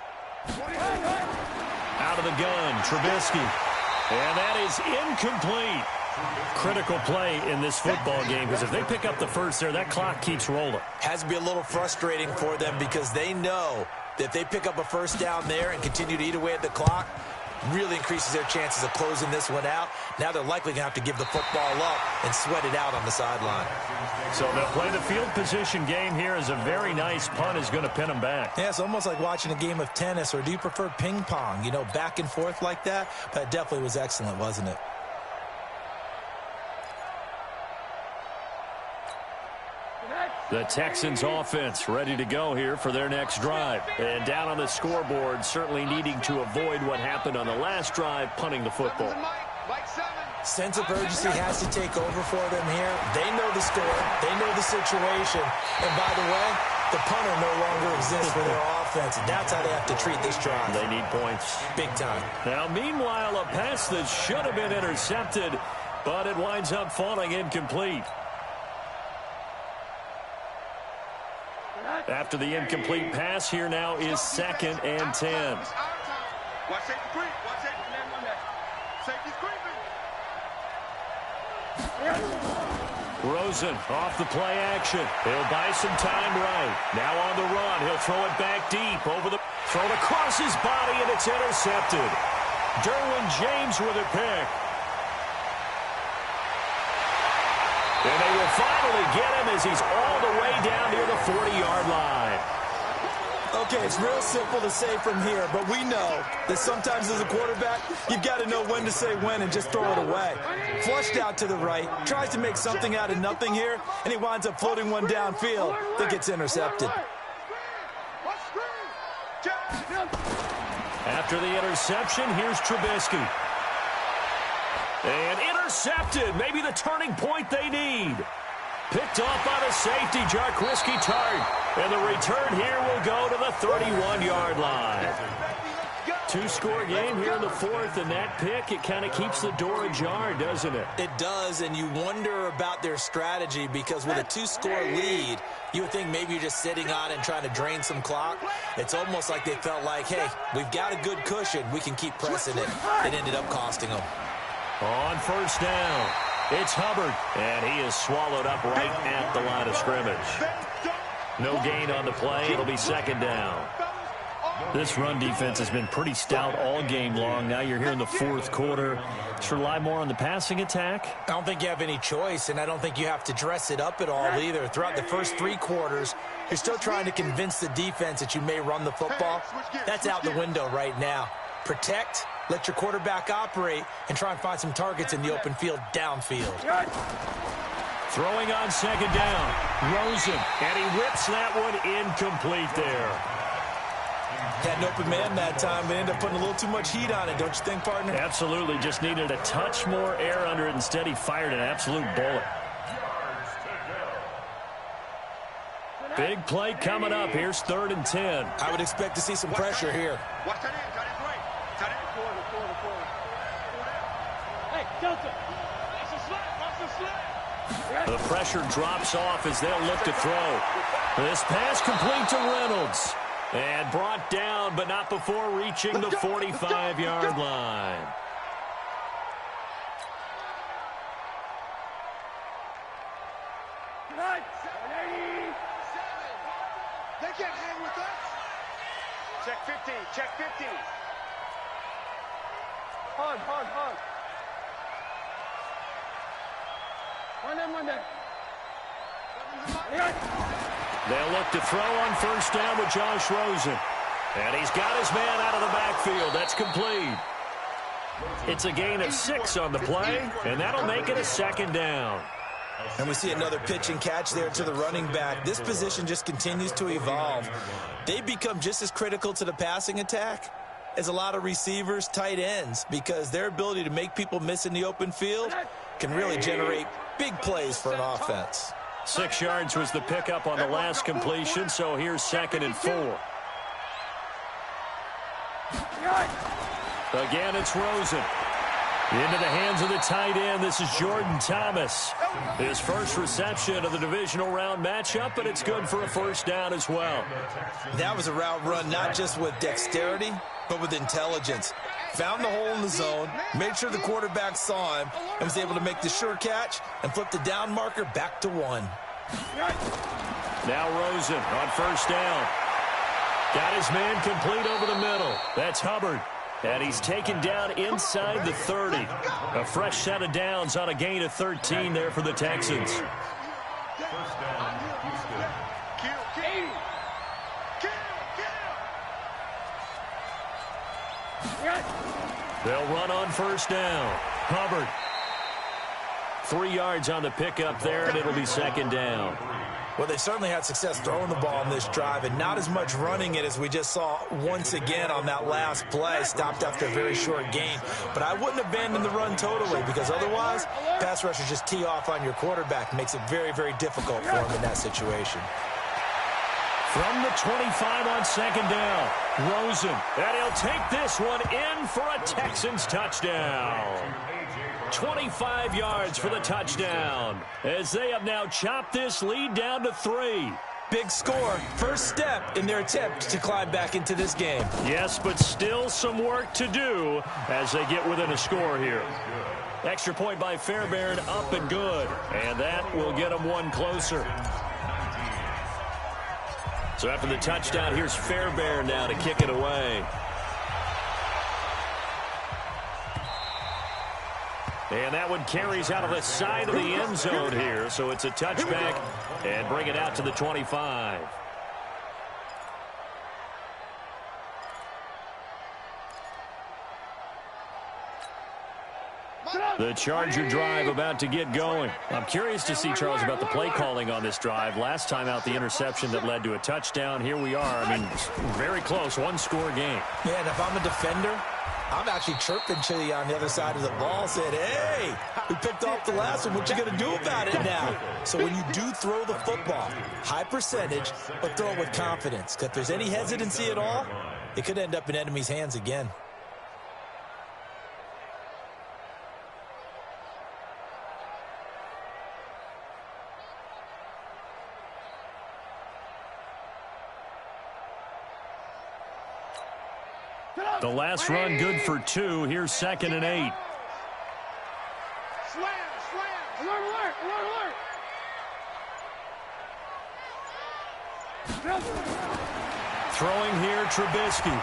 Out of the gun, Trubisky. And that is incomplete. Critical play in this football game because if they pick up the first there, that clock keeps rolling. Has to be a little frustrating for them because they know that if they pick up a first down there and continue to eat away at the clock, really increases their chances of closing this one out. Now they're likely going to have to give the football up and sweat it out on the sideline. So they'll play the field position game here as a very nice punt is going to pin them back. Yeah, it's almost like watching a game of tennis, or do you prefer ping pong? You know, back and forth like that? But it definitely was excellent, wasn't it? The Texans offense ready to go here for their next drive. And down on the scoreboard, certainly needing to avoid what happened on the last drive, punting the football. Sense of urgency has to take over for them here. They know the score. They know the situation. And by the way, the punter no longer exists for their offense. And that's how they have to treat this drive. They need points. Big time. Now, meanwhile, a pass that should have been intercepted, but it winds up falling incomplete. After the incomplete pass, here now is 2nd and 10. Watch safety creep. Watch safety. Name on that. Safety's creeping. Rosen off the play action. He'll buy some time right. Now on the run. He'll throw it back deep. Thrown across his body, and it's intercepted. Derwin James with a pick. And they will finally get him as he's all the way down near the 40-yard line. Okay, it's real simple to say from here, but we know that sometimes as a quarterback, you've got to know when to say when and just throw it away. Flushed out to the right, tries to make something out of nothing here, and he winds up floating one downfield that gets intercepted. After the interception, here's Trubisky. And intercepted. Maybe the turning point they need. Picked off by the safety, Jarkrisky Tart. And the return here will go to the 31-yard line. 2-score game here in the 4th, and that pick, it kind of keeps the door ajar, doesn't it? It does, and you wonder about their strategy because with a 2-score lead, you would think maybe you're just sitting on it and trying to drain some clock. It's almost like they felt like, hey, we've got a good cushion. We can keep pressing it. It ended up costing them. On first down, it's Hubbard, and he is swallowed up right at the line of scrimmage. No gain on the play. It'll be 2nd down. This run defense has been pretty stout all game long. Now you're here in the 4th quarter. Should rely more on the passing attack? I don't think you have any choice, and I don't think you have to dress it up at all either. Throughout the first 3 quarters, you're still trying to convince the defense that you may run the football. That's out the window right now. Protect, let your quarterback operate, and try and find some targets in the open field downfield. Throwing on 2nd down, Rosen, and he whips that one incomplete there. Had an open man that time, but ended up putting a little too much heat on it, don't you think, partner? Absolutely. Just needed a touch more air under it. Instead, he fired an absolute bullet. Big play coming up. Here's 3rd and 10. I would expect to see some pressure here. Watch that in. Tight end's right. Tight end. Forward. Hey, Delta. Watch the slap. Watch the slap. The pressure drops off as they'll look to throw. This pass complete to Reynolds. And brought down, but not before reaching the 45-yard line. They can't hang with us. Check 15. Check 15. Hard. One there. They'll look to throw on 1st down with Josh Rosen. And he's got his man out of the backfield. That's complete. It's a gain of 6 on the play, and that'll make it a 2nd down. And we see another pitch and catch there to the running back. This position just continues to evolve. They've become just as critical to the passing attack as a lot of receivers, tight ends, because their ability to make people miss in the open field can really generate big plays for an offense. 6 yards was the pickup on the last completion, so here's 2nd and 4. Again, it's Rosen. Into the hands of the tight end. This is Jordan Thomas. His first reception of the divisional round matchup, but it's good for a 1st down as well. That was a route run not just with dexterity, but with intelligence. Found the hole in the zone, made sure the quarterback saw him, and was able to make the sure catch and flip the down marker back to 1. Now Rosen on 1st down. Got his man complete over the middle. That's Hubbard. And he's taken down inside the 30. A fresh set of downs on a gain of 13 there for the Texans. They'll run on 1st down. Hubbard. 3 yards on the pickup there, and it'll be 2nd down. Well, they certainly had success throwing the ball on this drive, and not as much running it as we just saw once again on that last play. Stopped after a very short gain. But I wouldn't abandon the run totally, because otherwise, pass rushers just tee off on your quarterback. Makes it very, very difficult for him in that situation. From the 25 on 2nd down, Rosen. And he'll take this one in for a Texans touchdown. 25 yards for the touchdown, as they have now chopped this lead down to 3. Big score, first step in their attempt to climb back into this game. Yes, but still some work to do as they get within a score here. Extra point by Fairbairn, up and good, and that will get them 1 closer. So after the touchdown, here's Fairbairn now to kick it away. And that one carries out of the side of the end zone here. So it's a touchback and bring it out to the 25. The Charger drive about to get going. I'm curious to see, Charles, about the play calling on this drive. Last time out, the interception that led to a touchdown. Here we are. I mean, very close, 1-score game. Yeah, and if I'm a defender, I'm actually chirping to you on the other side of the ball, said, hey, we picked off the last one. What you going to do about it now? So when you do throw the football, high percentage, but throw it with confidence. Because if there's any hesitancy at all, it could end up in enemy's hands again. The last run good for 2. Here's 2nd and 8. Slam! Alert! Throwing here, Trubisky.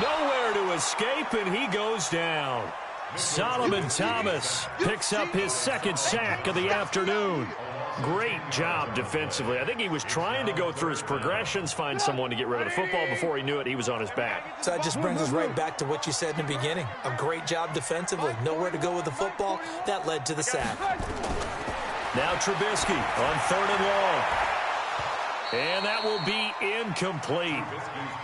Nowhere to escape, and he goes down. Solomon Thomas picks up his 2nd sack of the afternoon. Great job defensively. I think he was trying to go through his progressions, find someone to get rid of the football. Before he knew it, he was on his back. So that just brings us right back to what you said in the beginning. A great job defensively. Nowhere to go with the football. That led to the sack. Now Trubisky on 3rd and long. And that will be incomplete.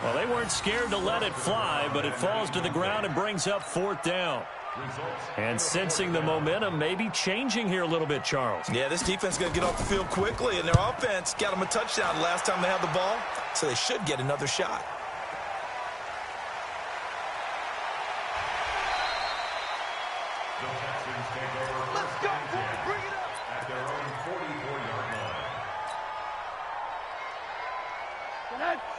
Well, they weren't scared to let it fly, but it falls to the ground and brings up 4th down. And sensing the momentum maybe changing here a little bit, Charles. Yeah, this defense is going to get off the field quickly, and their offense got them a touchdown last time they had the ball, so they should get another shot. Let's go, boy. Bring it up. At their own 44-yard line.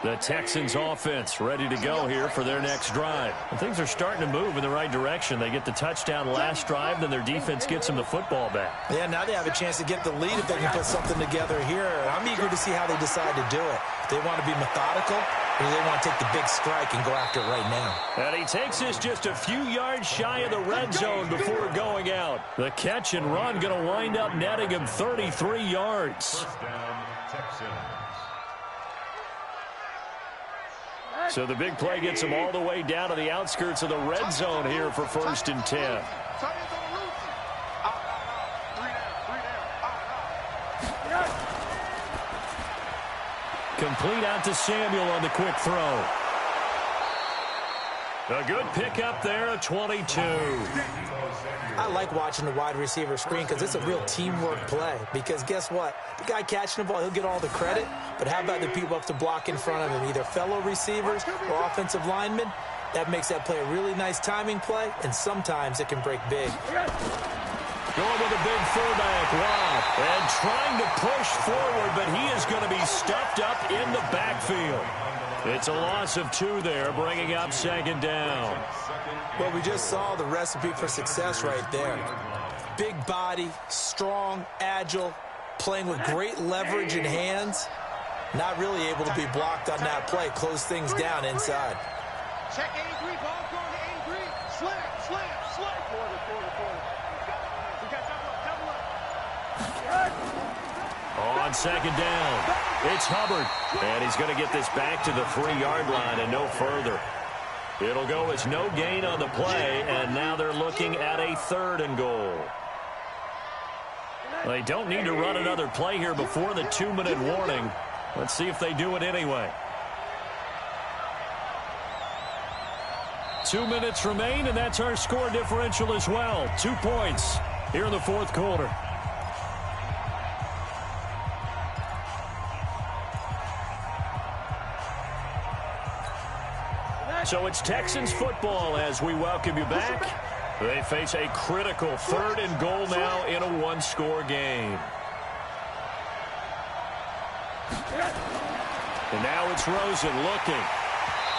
The Texans offense ready to go here for their next drive. And things are starting to move in the right direction. They get the touchdown last drive, then their defense gets them the football back. Yeah, now they have a chance to get the lead if they can put something together here. I'm eager to see how they decide to do it. They want to be methodical, or they want to take the big strike and go after it right now. And he takes us just a few yards shy of the red zone before going out. The catch and run going to wind up netting him 33 yards. First down, Texans. So the big play gets them all the way down to the outskirts of the red zone here for 1st and 10. Complete out to Samuel on the quick throw. A good pickup there, a 22. I like watching the wide receiver screen because it's a real teamwork play. Because guess what? The guy catching the ball, he'll get all the credit. But how about the people up to block in front of him, either fellow receivers or offensive linemen? That makes that play a really nice timing play, and sometimes it can break big. Going with a big fullback, wow. And trying to push forward, but he is going to be stuffed up in the backfield. It's a loss of 2 there, bringing up 2nd down. Well, we just saw the recipe for success right there. Big body, strong, agile, playing with great leverage in hands. Not really able to be blocked on that play. Close things down inside. Check A3, ball going to A3. Slam. Quarter. We got double up. On 2nd down, it's Hubbard. And he's going to get this back to the 3-yard line and no further. It'll go as no gain on the play, and now they're looking at a 3rd and goal. They don't need to run another play here before the 2-minute warning. Let's see if they do it anyway. 2 minutes remain, and that's our score differential as well. 2 points here in the 4th quarter. So it's Texans football as we welcome you back. They face a critical 3rd and goal now in a 1-score game. And now it's Rosen looking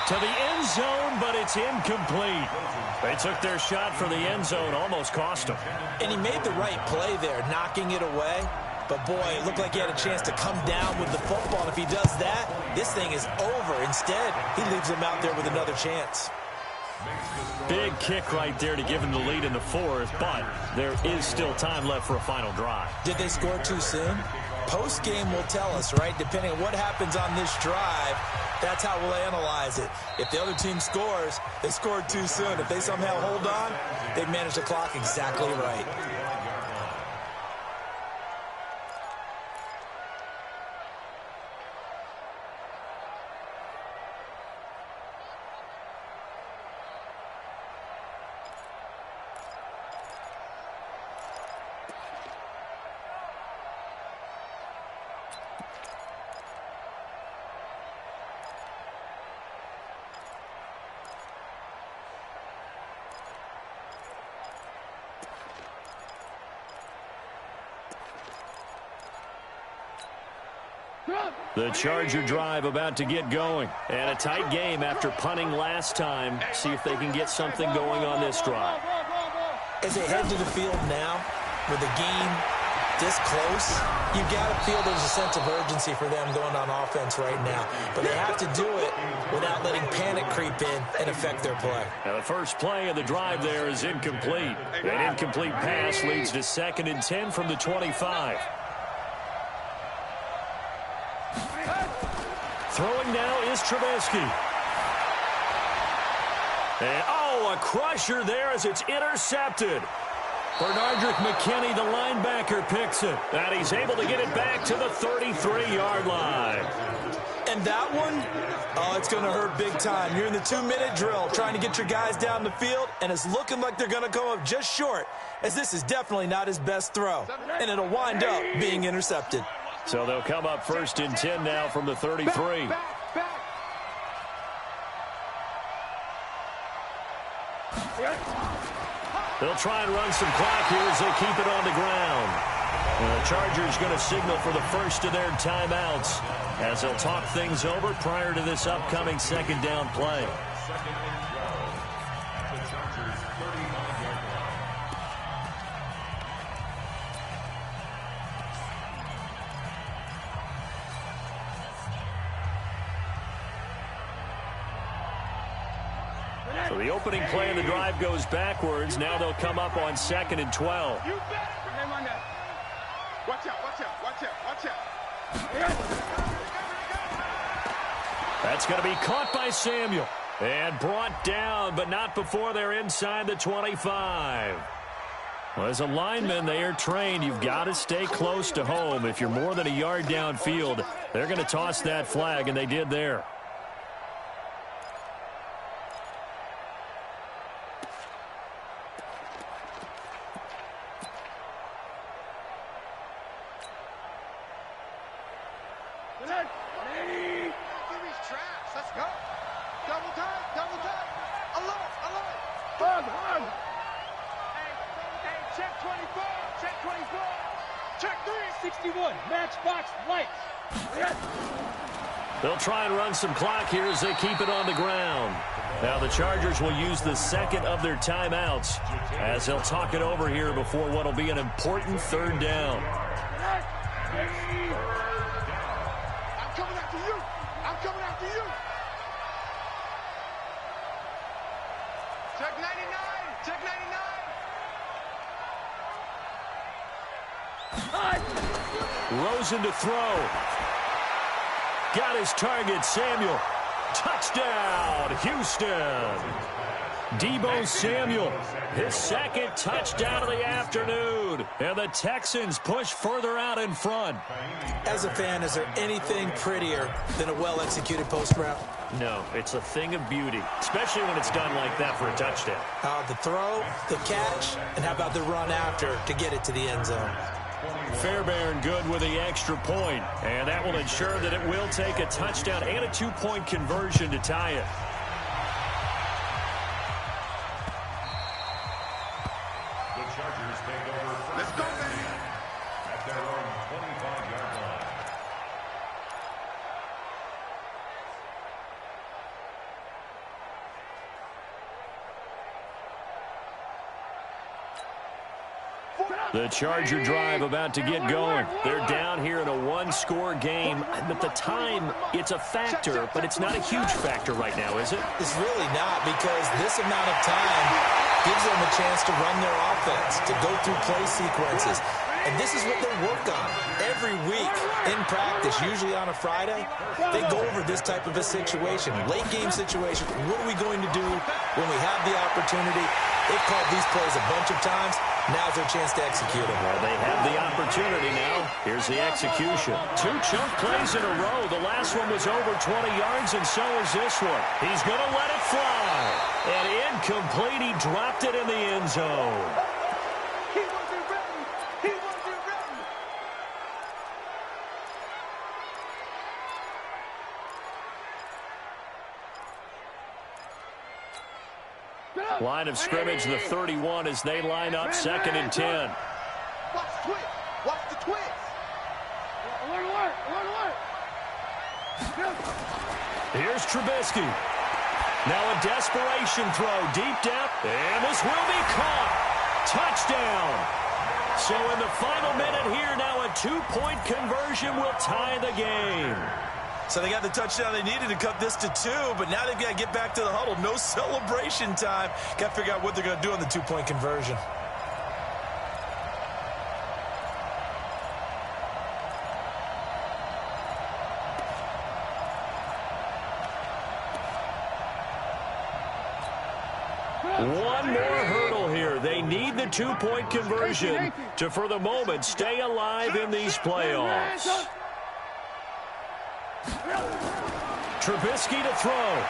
to the end zone, but it's incomplete. They took their shot for the end zone, almost cost them. And he made the right play there, knocking it away. But, boy, it looked like he had a chance to come down with the football. And if he does that, this thing is over. Instead, he leaves him out there with another chance. Big kick right there to give him the lead in the 4th, but there is still time left for a final drive. Did they score too soon? Post-game will tell us, right? Depending on what happens on this drive, that's how we'll analyze it. If the other team scores, they scored too soon. If they somehow hold on, they've managed the clock exactly right. The Charger drive about to get going. And a tight game after punting last time. See if they can get something going on this drive. As they head to the field now, with the game this close, you've got to feel there's a sense of urgency for them going on offense right now. But they have to do it without letting panic creep in and affect their play. Now the first play of the drive there is incomplete. An incomplete pass leads to 2nd and 10 from the 25. Throwing now is Trubisky. And, a crusher there as it's intercepted. Bernardrick McKinney, the linebacker, picks it. And he's able to get it back to the 33-yard line. And that one, oh, it's going to hurt big time. You're in the 2-minute drill trying to get your guys down the field, and it's looking like they're going to come up just short, as this is definitely not his best throw. And it'll wind up being intercepted. So they'll come up 1st and 10 now from the 33. They'll try and run some clock here as they keep it on the ground. And the Chargers going to signal for the first of their timeouts as they'll talk things over prior to this upcoming 2nd down play. So the opening play of the drive goes backwards. Now they'll come up on 2nd and 12. Watch out, watch out, watch out, watch out. That's going to be caught by Samuel and brought down, but not before they're inside the 25. Well, as a lineman, they are trained. You've got to stay close to home. If you're more than a yard downfield, they're going to toss that flag, and they did there. They'll try and run some clock here as they keep it on the ground. Now the Chargers will use the 2nd of their timeouts as they'll talk it over here before what will be an important 3rd down. I'm coming after you. I'm coming after you. Check 99. Check 99. Rosen to throw. Got his target, Samuel. Touchdown, Houston. Deebo Samuel, his 2nd touchdown of the afternoon. And the Texans push further out in front. As a fan, is there anything prettier than a well-executed post route? No, it's a thing of beauty, especially when it's done like that for a touchdown. The throw, the catch, and how about the run after to get it to the end zone? Fairbairn good with the extra point, and that will ensure that it will take a touchdown and a 2-point conversion to tie it. The Chargers take over. Let's go, baby. At their own 25-yard line. The Charger drive about to get going. They're down here in a 1-score game. At the time, it's a factor, but it's not a huge factor right now, is it? It's really not, because this amount of time gives them a chance to run their offense, to go through play sequences. And this is what they work on every week in practice, usually on a Friday. They go over this type of a situation, late game situation. What are we going to do when we have the opportunity? They've called these plays a bunch of times. Now's their chance to execute them. Well, they have the opportunity now. Here's the execution. 2 chunk plays in a row. The last one was over 20 yards, and so is this one. He's going to let it fly. And incomplete. He dropped it in the end zone. He wasn't ready. He wasn't ready. Line of scrimmage, the 31, as they line up 2nd and 10. Watch the twist. Watch the twist. Alert, alert, alert, alert. Here's Trubisky. Now a desperation throw deep down, and this will be caught. Touchdown. So in the final minute here, now a 2-point conversion will tie the game. So they got the touchdown they needed to cut this to 2, but now they've got to get back to the huddle. No celebration time. Got to figure out what they're going to do on the 2-point conversion. One more hurdle here. here. They need the two-point conversion to, for the moment, stay alive in these playoffs. Trubisky to throw.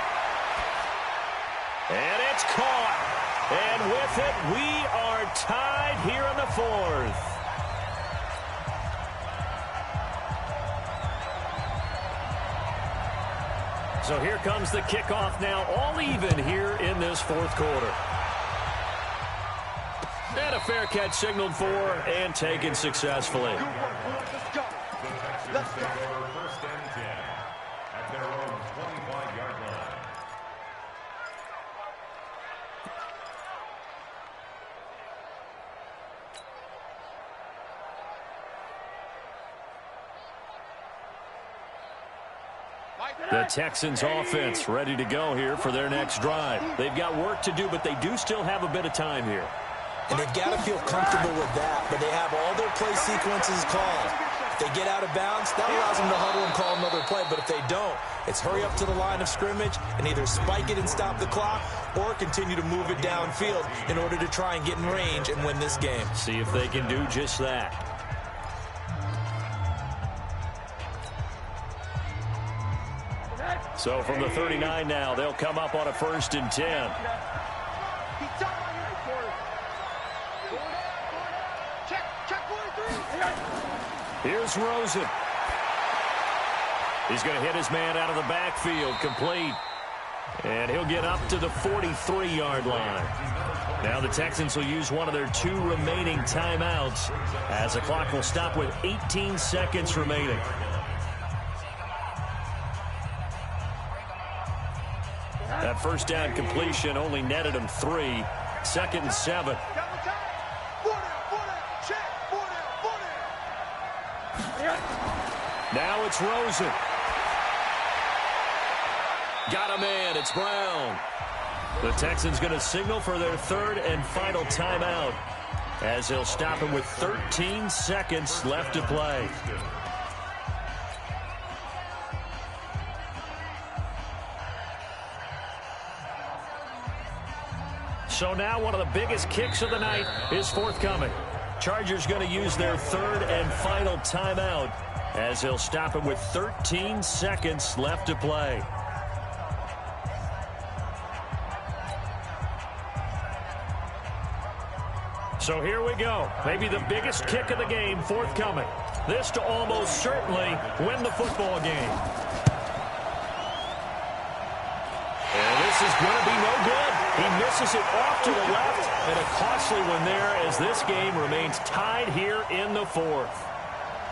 And it's caught. And with it, we are tied here in the fourth. So here comes the kickoff now, all even here in this fourth quarter. And a fair catch signaled for and taken successfully. Let's go. Let's go. First and 10 at their own 25-yard line. The Texans offense ready to go here for their next drive. They've got work to do, but they do still have a bit of time here. And they've got to feel comfortable with that, but they have all their play sequences called. If they get out of bounds, that allows them to huddle and call another play, but if they don't, it's hurry up to the line of scrimmage and either spike it and stop the clock or continue to move it downfield in order to try and get in range and win this game. See if they can do just that. So from the 39 now, they'll come up on a 1st and 10. Here's Rosen. He's going to hit his man out of the backfield, complete. And he'll get up to the 43-yard line. Now the Texans will use one of their 2 remaining timeouts as the clock will stop with 18 seconds remaining. That first down completion only netted him 3. 2nd and 7. Now it's Rosen. Got a man. It's Brown. The Texans going to signal for their 3rd and final timeout as they'll stop him with 13 seconds left to play. So now one of the biggest kicks of the night is forthcoming. Chargers going to use their 3rd and final timeout as they'll stop it with 13 seconds left to play. So here we go. Maybe the biggest kick of the game forthcoming. This to almost certainly win the football game. And this is going to be no good. He misses it off to the left, and a costly one there as this game remains tied here in the 4th.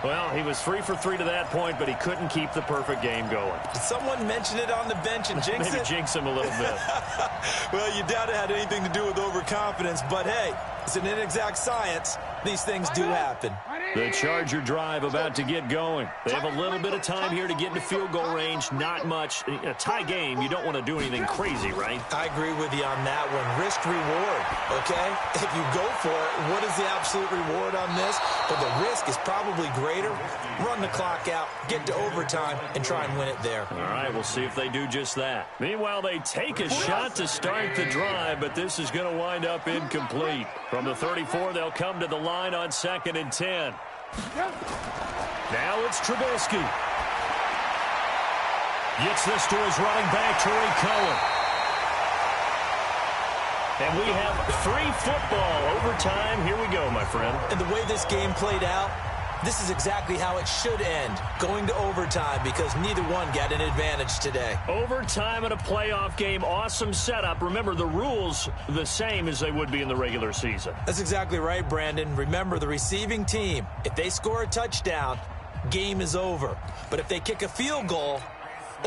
Well, he was 3 for 3 to that point, but he couldn't keep the perfect game going. Did someone mention it on the bench and jinx it? Maybe jinx him a little bit. Well, you doubt it had anything to do with overconfidence, but hey, it's an inexact science. These things do happen. The Charger drive about to get going. They have a little bit of time here to get into field goal range. Not much. A tie game, you don't want to do anything crazy, right? I agree with you on that one. Risk reward, okay? If you go for it, what is the absolute reward on this? But the risk is probably greater. Run the clock out, get to overtime, and try and win it there. All right, we'll see if they do just that. Meanwhile, they take a shot to start the drive, but this is going to wind up incomplete. From the 34, they'll come to the line on 2nd and 10. Now it's Trubisky. Gets this to his running back, Tariq Cohen. And we have free football overtime. Here we go, my friend. And the way this game played out, this is exactly how it should end, going to overtime, because neither one got an advantage today. Overtime in a playoff game, awesome setup. Remember, the rules the same as they would be in the regular season. That's exactly right, Brandon. Remember, the receiving team, if they score a touchdown, game is over. But if they kick a field goal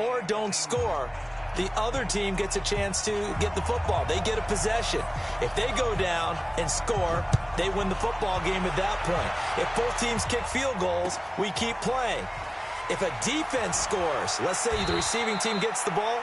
or don't score, the other team gets a chance to get the football. They get a possession. If they go down and score, they win the football game at that point. If both teams kick field goals, we keep playing. If a defense scores, let's say the receiving team gets the ball,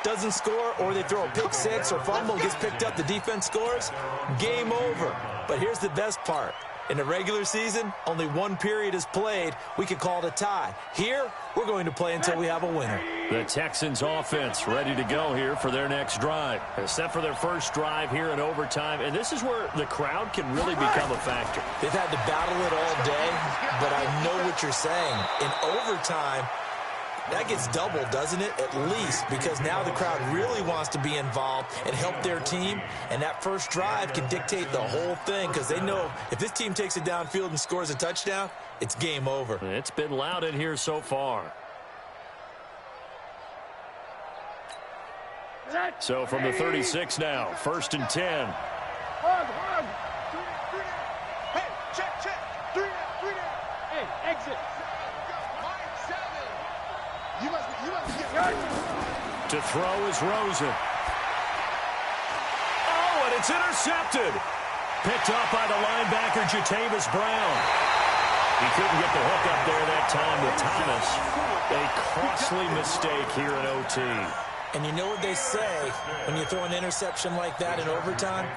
doesn't score, or they throw a pick six or fumble, gets picked up, the defense scores, game over. But here's the best part. In the regular season, only one period is played. We could call it a tie. Here, we're going to play until we have a winner. The Texans offense ready to go here for their next drive. Except for their first drive here in overtime. And this is where the crowd can really become a factor. They've had to battle it all day, but I know what you're saying. In overtime, that gets doubled, doesn't it? At least, because now the crowd really wants to be involved and help their team. And that first drive can dictate the whole thing because they know if this team takes it downfield and scores a touchdown, it's game over. It's been loud in here so far. So from the 36 now, 1st and 10. Hug. Hey, check. 3 down. Hey, exit. You must get To throw is Rosen. Oh, and it's intercepted. Picked up by the linebacker, Jatavis Brown. He couldn't get the hook up there that time with Thomas. A costly mistake here in OT. And you know what they say, when you throw an interception like that in overtime,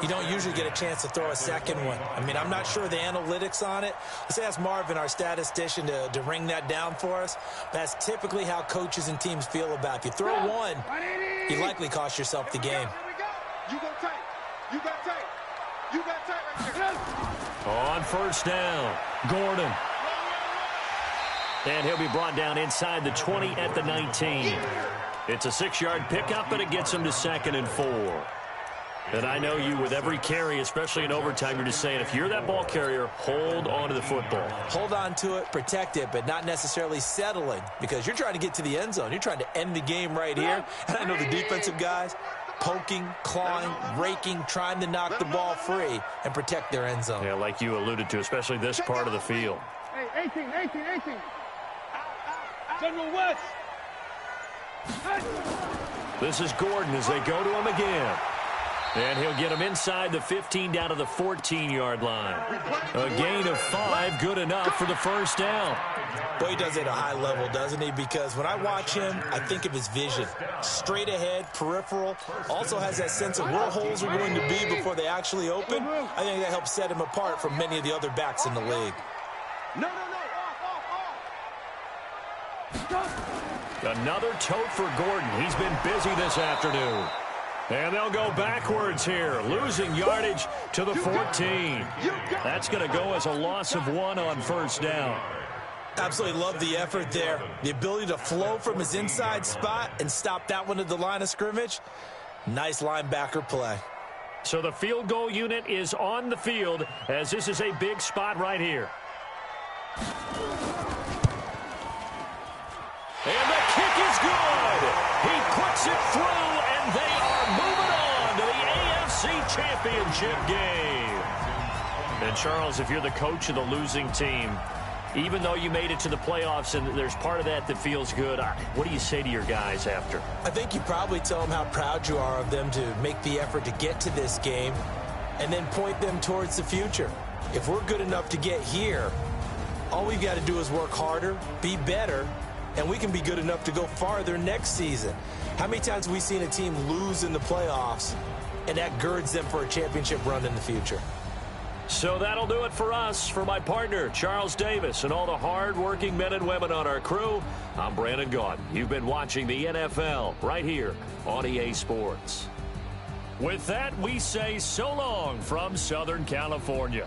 you don't usually get a chance to throw a second one. I mean, I'm not sure the analytics on it. Let's ask Marvin, our statistician, to ring that down for us. That's typically how coaches and teams feel about it. If you throw one, you likely cost yourself the game. You got tight right there. On 1st down, Gordon. And he'll be brought down inside the 20 at the 19. It's a 6-yard pickup, and it gets him to 2nd and 4. And I know you, with every carry, especially in overtime, you're just saying, if you're that ball carrier, hold on to the football. Hold on to it, protect it, but not necessarily settling, because you're trying to get to the end zone. You're trying to end the game right here. And I know the defensive guys, poking, clawing, raking, trying to knock the ball free and protect their end zone. Yeah, like you alluded to, especially this part of the field. Hey, 18. General West. This is Gordon as they go to him again. And he'll get him inside the 15 down to the 14-yard line. A gain of 5, good enough for the 1st down. Boy, he does it at a high level, doesn't he? Because when I watch him, I think of his vision. Straight ahead, peripheral. Also has that sense of where holes are going to be before they actually open. I think that helps set him apart from many of the other backs in the league. No. Another tote for Gordon. He's been busy this afternoon. And they'll go backwards here, losing yardage to the 14. That's going to go as a loss of 1 on 1st down. Absolutely love the effort there. The ability to flow from his inside spot and stop that one at the line of scrimmage. Nice linebacker play. So the field goal unit is on the field as this is a big spot right here. And the kick is good. He puts it through, and they are moving on to the AFC Championship game. And, Charles, if you're the coach of the losing team, even though you made it to the playoffs and there's part of that feels good, what do you say to your guys after? I think you probably tell them how proud you are of them to make the effort to get to this game and then point them towards the future. If we're good enough to get here, all we've got to do is work harder, be better, and we can be good enough to go farther next season. How many times have we seen a team lose in the playoffs, and that girds them for a championship run in the future? So that'll do it for us. For my partner, Charles Davis, and all the hard-working men and women on our crew, I'm Brandon Gaudin. You've been watching the NFL right here on EA Sports. With that, we say so long from Southern California.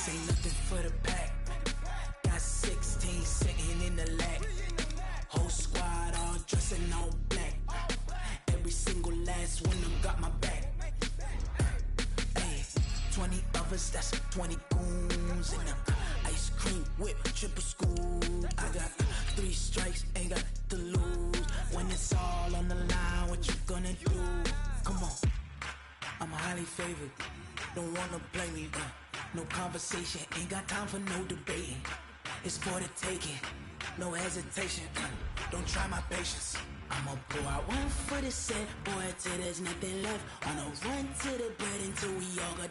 This ain't nothing for the pack. Got 16 sitting in the lag. Whole squad all dressing all black. Every single last one of them got my back. Hey, 20 of us, that's 20 goons in them. Ice cream whip, triple scoop. I got 3 strikes, ain't got to lose. When it's all on the line, what you gonna do? Come on, I'm highly favored. Don't wanna play me, no conversation, ain't got time for no debating. It's for the taking, no hesitation. Don't try my patience. I'ma pour out one for the set, boy, till there's nothing left. On a run to the bread until we all got